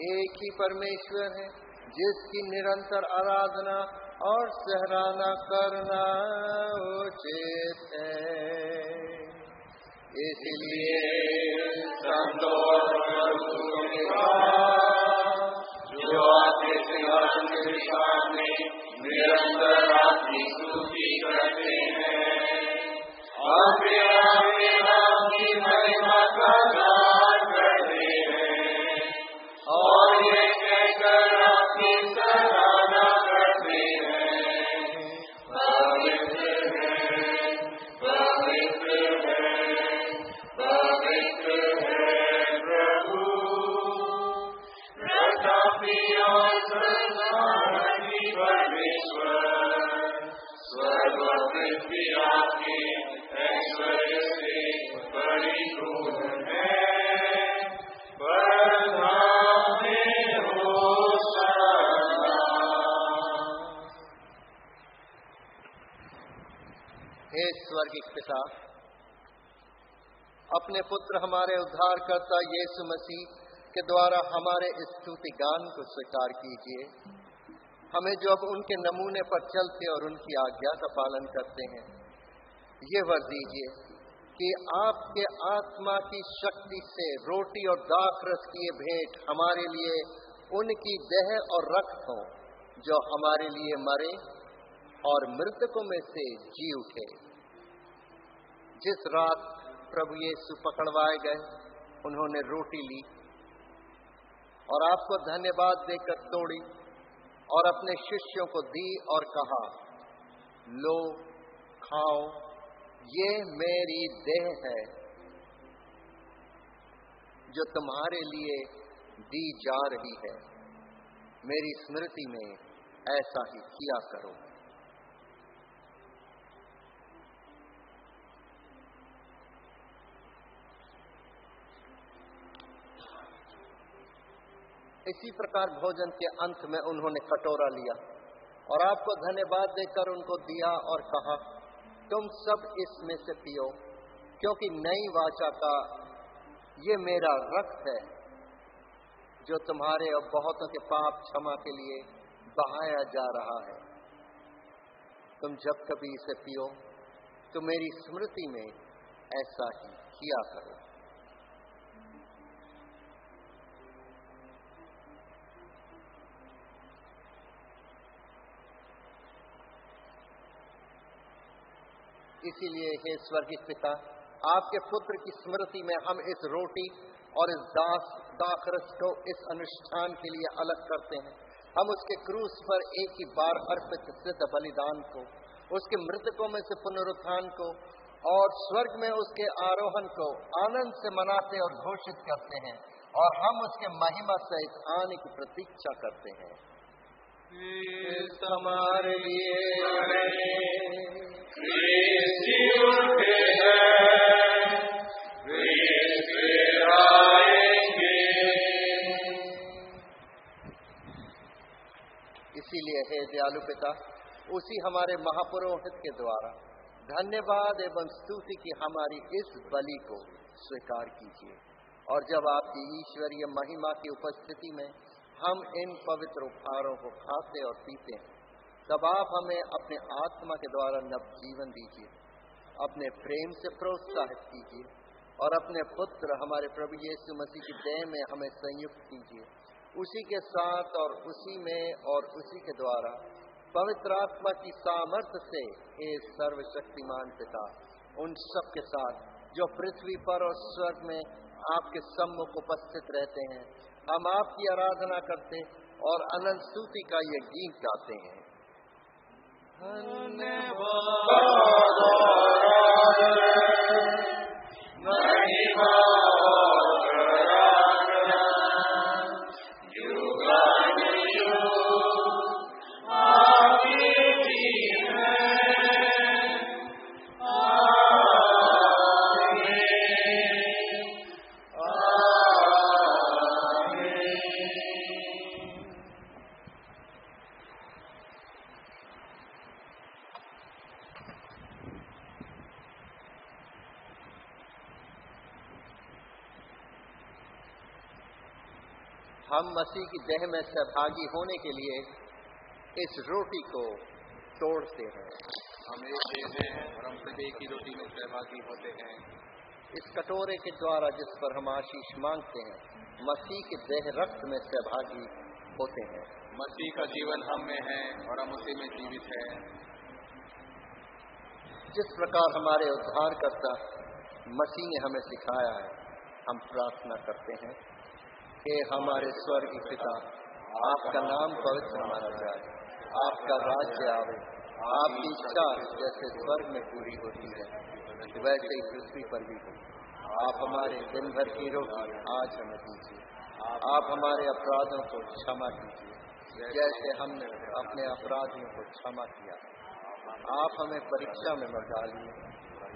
एक ही परमेश्वर है, जिसकी निरंतर आराधना और सराहना करना उचित है। इसलिए संतों जो आपके सिंहासन के सामने निरंतर आपकी स्तुति करते हैं, आपके आपकी महिमा का गान करते हैं और ये कहकर आपकी सराहना करते हैं, पवित्र है, पवित्र है, पवित्र है प्रभु, प्रतापी और सर्वशक्ति परमेश्वर, स्वर्ग और पृथ्वी आपके ऐश्वर्य से परिपूर्ण है। हे स्वर्गिक पिता, अपने पुत्र हमारे उद्धारकर्ता यीशु मसीह के द्वारा हमारे स्तुति गान को स्वीकार कीजिए। हमें जो अब उनके नमूने पर चलते और उनकी आज्ञा का पालन करते हैं, ये वर दीजिए कि आपके आत्मा की शक्ति से रोटी और दाखरस की भेंट हमारे लिए उनकी देह और रक्त हो, जो हमारे लिए मरे और मृतकों में से जी उठे। जिस रात प्रभु यीशु पकड़वाए गए, उन्होंने रोटी ली और आपको धन्यवाद देकर तोड़ी और अपने शिष्यों को दी और कहा, लो खाओ, ये मेरी देह है जो तुम्हारे लिए दी जा रही है। मेरी स्मृति में ऐसा ही किया करो। इसी प्रकार भोजन के अंत में उन्होंने कटोरा लिया और आपको धन्यवाद देकर उनको दिया और कहा, तुम सब इसमें से पियो, क्योंकि नई वाचा का ये मेरा रक्त है, जो तुम्हारे और बहुतों के पाप क्षमा के लिए बहाया जा रहा है। तुम जब कभी इसे पियो तो मेरी स्मृति में ऐसा ही किया करो। इसीलिए हे स्वर्गीय पिता, आपके पुत्र की स्मृति में हम इस रोटी और इस दाखरस को इस अनुष्ठान के लिए अलग करते हैं। हम उसके क्रूस पर एक ही बार अर्पित सिद्ध बलिदान को, उसके मृतकों में से पुनरुत्थान को और स्वर्ग में उसके आरोहण को आनंद से मनाते और घोषित करते हैं, और हम उसके महिमा सहित आने की प्रतीक्षा करते हैं। हमारे इसीलिए हे दयालु पिता, उसी हमारे महापुरोहित के द्वारा धन्यवाद एवं स्तुति की हमारी इस बलि को स्वीकार कीजिए, और जब आपकी ईश्वरीय महिमा की उपस्थिति में हम इन पवित्र उपहारों को खाते और पीते हैं, तब आप हमें अपने आत्मा के द्वारा नव जीवन दीजिए, अपने प्रेम से प्रोत्साहित कीजिए और अपने पुत्र हमारे प्रभु यीशु मसीह की देह में हमें संयुक्त कीजिए। उसी के साथ और उसी में और उसी के द्वारा पवित्र आत्मा की सामर्थ्य से हे सर्वशक्तिमान पिता, उन सब के साथ जो पृथ्वी पर और स्वर्ग में आपके सम्मुख उपस्थित रहते हैं, हम आपकी आराधना करते और अनंत स्तुति का ये गीत गाते हैं। हम मसीह की देह में सहभागी होने के लिए इस रोटी को तोड़ते हैं। हम एक देह हैं और हम सब एक ही रोटी में सहभागी होते हैं। इस कटोरे के द्वारा जिस पर हम आशीष मांगते हैं, मसीह के देह रक्त में सहभागी होते हैं। मसीह का जीवन हम में है और हम उसी में जीवित हैं। जिस प्रकार हमारे उद्धारकर्ता मसीह ने हमें सिखाया है, हम प्रार्थना करते हैं कि हमारे स्वर्गीय पिता, आपका नाम पवित्र माना जाए, आपका राज्य आवे, आपकी इच्छा जैसे स्वर्ग में पूरी होती है वैसे ही पृथ्वी पर भी हो। आप हमारे दिन भर की रोटी आज हमें दीजिए। आप हमारे अपराधों को क्षमा कीजिए जैसे हमने अपने अपराधियों को क्षमा किया। आप हमें परीक्षा में मत डालिए,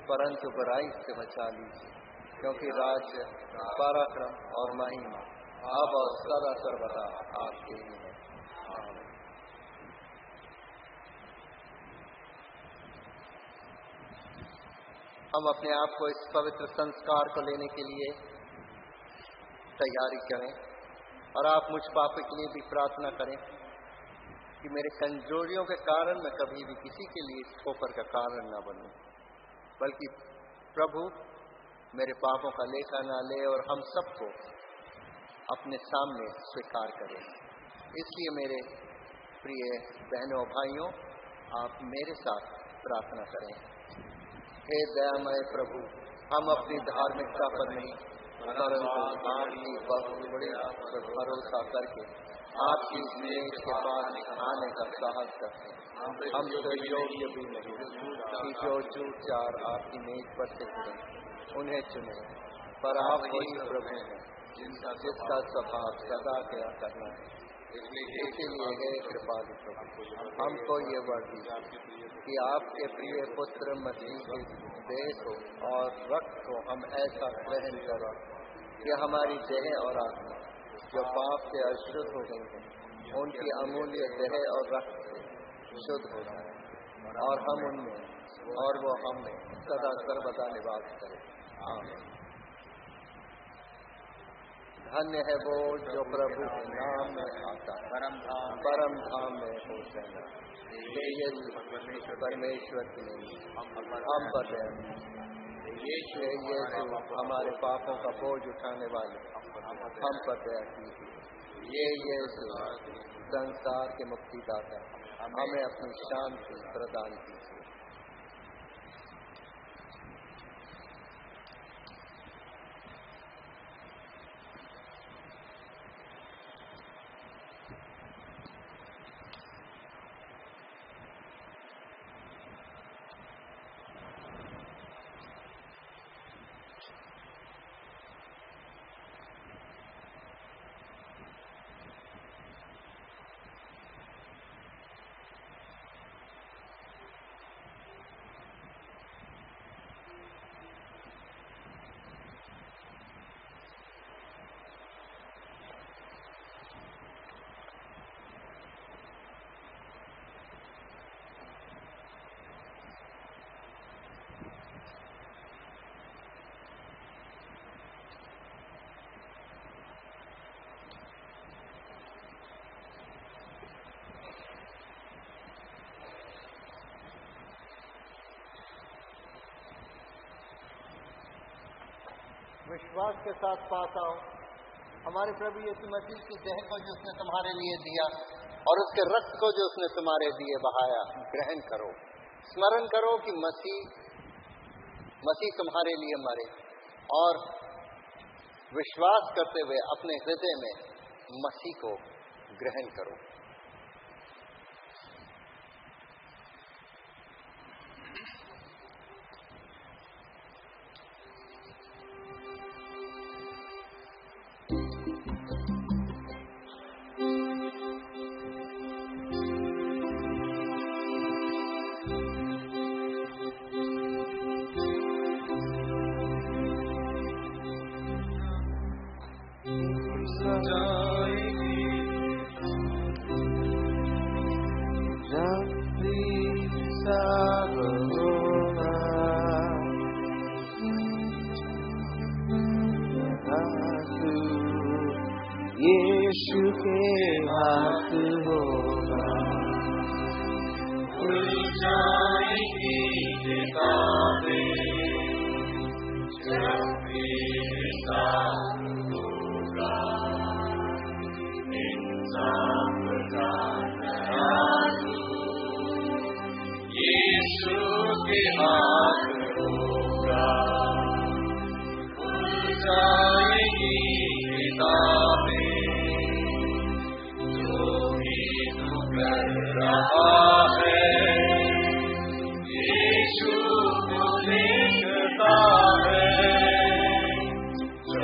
परंतु बुराई से बचा लीजिए, क्योंकि राज्य, पराक्रम और महिमा अब और सदा सर्वदा आपके ही है। हम अपने आप को इस पवित्र संस्कार को लेने के लिए तैयारी करें, और आप मुझ पापी के लिए भी प्रार्थना करें कि मेरे कमजोरियों के कारण मैं कभी भी किसी के लिए ठोकर का कारण न बनूं, बल्कि प्रभु मेरे पापों का लेखा न ले और हम सबको अपने सामने स्वीकार करें। इसलिए मेरे प्रिय बहनों भाइयों, आप मेरे साथ प्रार्थना करें। हे दयामय प्रभु, हम अपनी धार्मिकता पर नहीं परंतु आपकी बहुत बड़ी भरोसा करके आपकी मेज के पास आने का साहस करते हैं। हम तो योग्य भी नहीं कि जो झूठ चार आपकी मेज पर से गिरे उन्हें चुने, पर आप वही प्रभु हैं जिसका स्वभाव सदा क्या करना है। इसीलिए हे कृपालु प्रभु, हमको ये वर्दी कि आपके प्रिय पुत्र मसीह के देह को और रक्त को हम ऐसा ग्रहण करें कि हमारी देह और आत्मा जो पाप से अशुद्ध हो गई है, उनकी अमूल्य देह और रक्त से शुद्ध हो जाए और हम उनमें और वो हमें सदा सर्वदा निवास करें। आमीन। धन्य है वो जो प्रभु के नाम में आता है, परम धाम में होशाना। ये परमेश्वर की नहीं, हम पर ये हमारे पापों का बोझ उठाने वाले हम पर दया कीजिए। ये यीशु संसार के मुक्तिदाता, हमें अपनी शांति प्रदान कीजिए। विश्वास के साथ पाता हूँ। हमारे प्रभु यीशु मसीह की देह को जो उसने तुम्हारे लिए दिया और उसके रक्त को जो उसने तुम्हारे लिए बहाया, ग्रहण करो। स्मरण करो कि मसीह तुम्हारे लिए मरे, और विश्वास करते हुए अपने हृदय में मसीह को ग्रहण करो। यीशु के हाथ होगा, खुल जाएगी किताबें, जब भी हिसाब होगा, इंसाफ का नया यीशु के हाथ होगा, खुल जाएगी किताबें, कर रहा है यीशु को देखता है, जो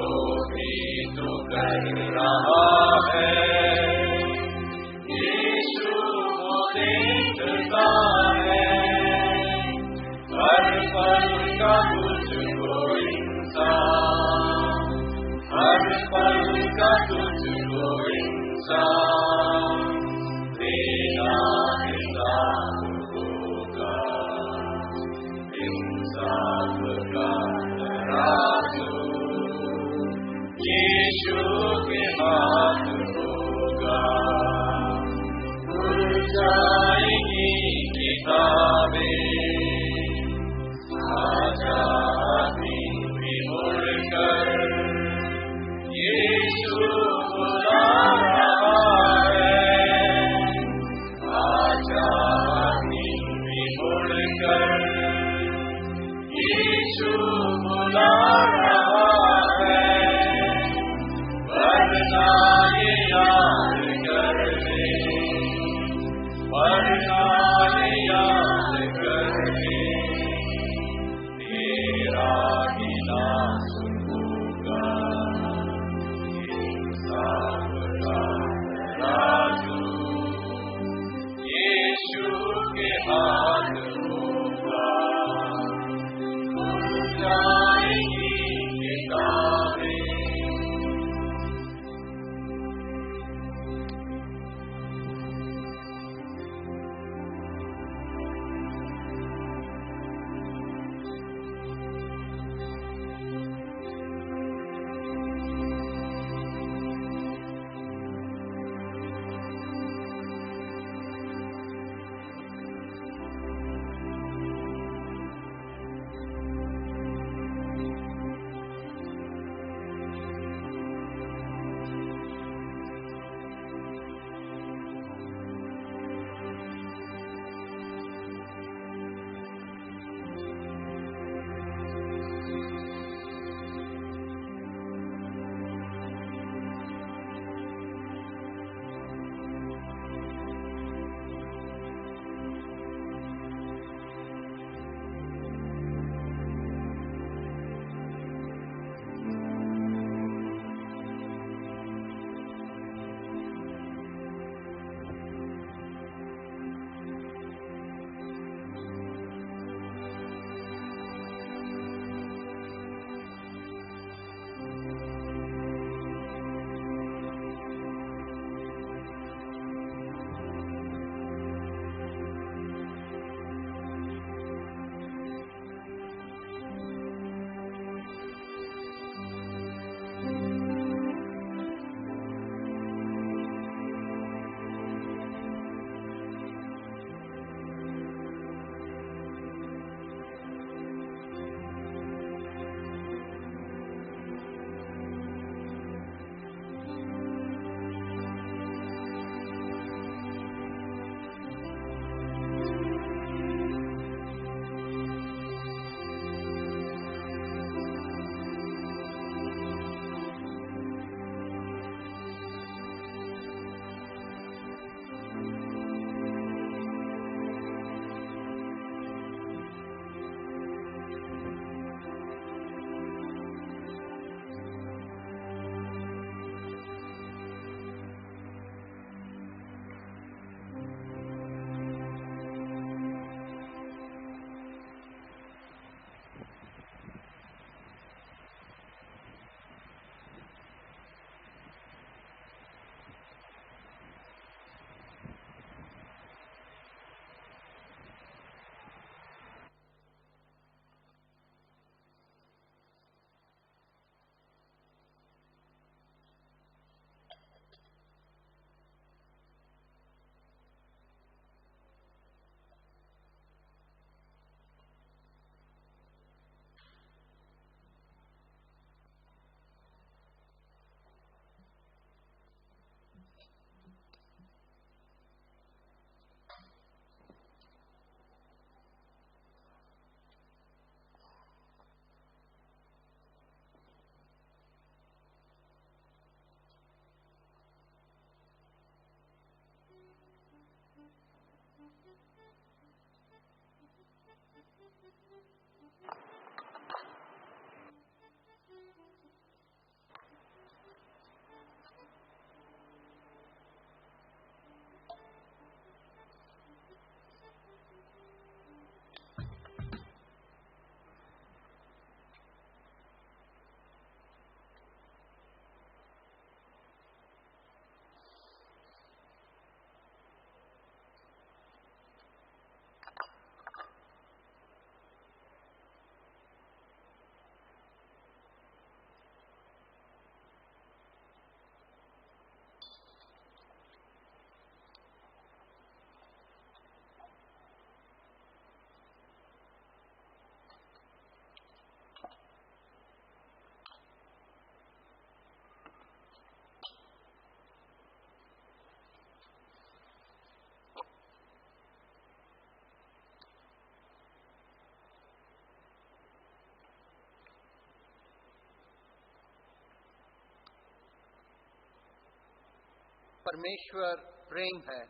परमेश्वर प्रेम है।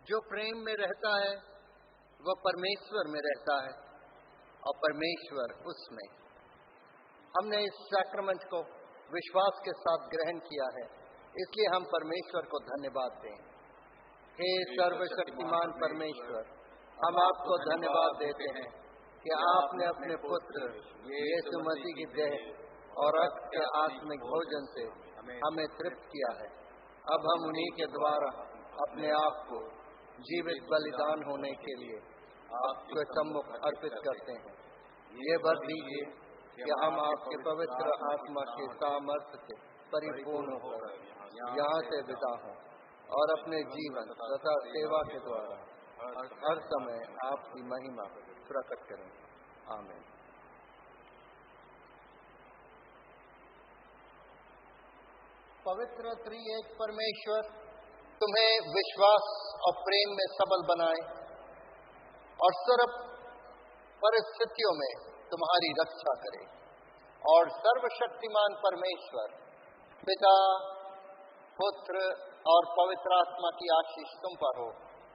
जो प्रेम में रहता है वह परमेश्वर में रहता है और परमेश्वर उसमें। हमने इस सैक्रमेंट को विश्वास के साथ ग्रहण किया है, इसलिए हम परमेश्वर को धन्यवाद दें। हे सर्वशक्तिमान परमेश्वर, हम आपको धन्यवाद देते हैं कि आपने अपने पुत्र यीशु मसीह की देह और रक्त के आत्मिक भोजन से हमें तृप्त किया है। अब हम उन्हीं के द्वारा अपने आप को जीवित बलिदान होने के लिए आपके सम्मुख अर्पित करते हैं। ये वर दीजिए कि हम आपके पवित्र आत्मा के सामर्थ्य से परिपूर्ण होकर यहाँ से विदा हों और अपने जीवन तथा सेवा के द्वारा हर समय आपकी महिमा प्रकट करें। आमीन। पवित्र त्रिएक परमेश्वर तुम्हें विश्वास और प्रेम में सबल बनाए और सर्व परिस्थितियों में तुम्हारी रक्षा करे। और सर्वशक्तिमान परमेश्वर पिता, पुत्र और पवित्र आत्मा की आशीष तुम पर हो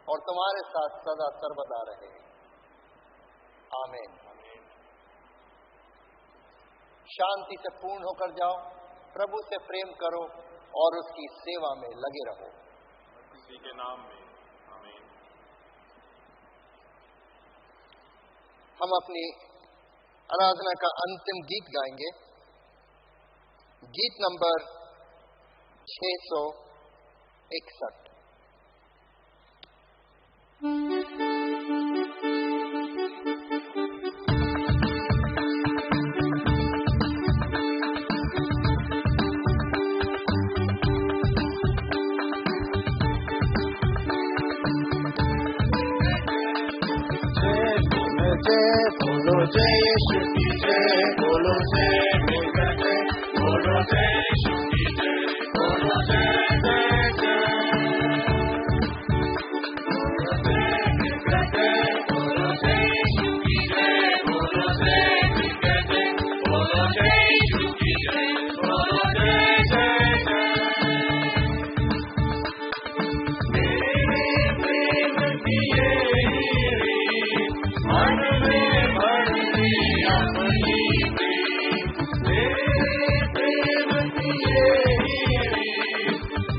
और तुम्हारे साथ सदा सर्वदा रहे। आमीन। शांति से पूर्ण होकर जाओ, प्रभु से प्रेम करो और उसकी सेवा में लगे रहो। इसी के नाम में आमीन। हम अपनी आराधना का अंतिम गीत गाएंगे, गीत नंबर 661। बोलो जय यीशु की जय, बोलो जय मिलकर जय, बोलो जय यीशु की जय, बोलो जय जय जय, बोलो जय मिलकर जय, बोलो जय यीशु की जय, बोलो जय मिलकर जय, बोलो जय यीशु की जय, बोलो जय जय जय। मेरे प्रेम की मन में भरती अपनी प्रेम, मेरे प्रेम की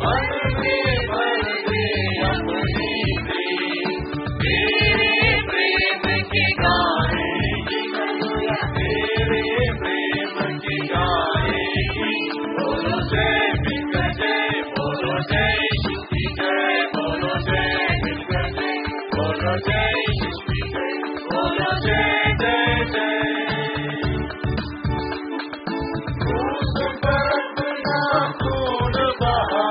मन में भरती अपनी प्रेम, तेरे प्रेम की गाएगी कन्हैया, तेरे प्रेम की गाएगी। बोलो जय मिलकर जय, बोलो जय यीशु की जय, बोलो जय मिलकर जय, बोलो जय यीशु की जय, बोलो जय जय जय। क्रूस पर अपना खून बहा,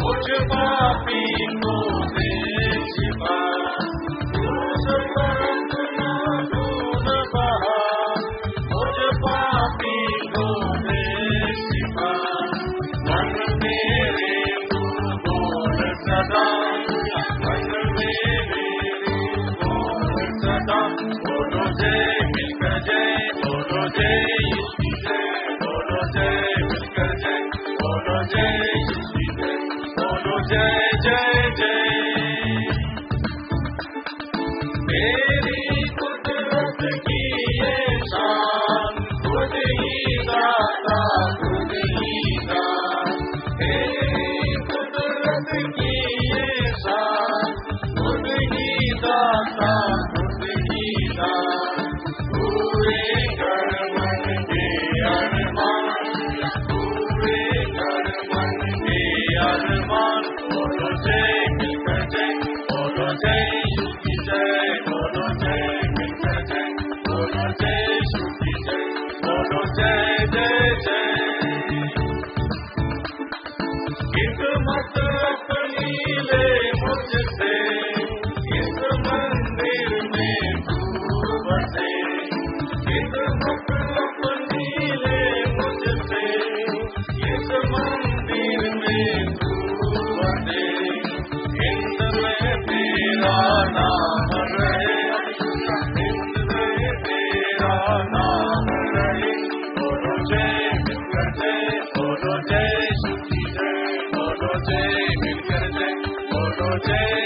मुझ पापी को दे छिपा, क्रूस पर अपना खून बहा, मुझ पापी को दे छिपा। मन मेरे तू बोल सदा, मन मेरे बोल सदा, बोलो जय मिलकर जय, बोलो जय यीशु की जय, बोलो जय मिलकर जय, बोलो जय यीशु की जय, बोलो जय जय जय। मेरी कुदरत की ये शान, खुद ही दाता खुद ही दान, मेरी कुदरत की ये शान, खुद ही दाता खुद ही दान। पूरे कर मन के अरमान, पूरे कर मन के अरमान, बोलो जय मिलकर जय, बोलो जय यीशु की जय, बोलो जय मिलकर जय, बोलो जय यीशु की जय, बोलो जय जय जय। जय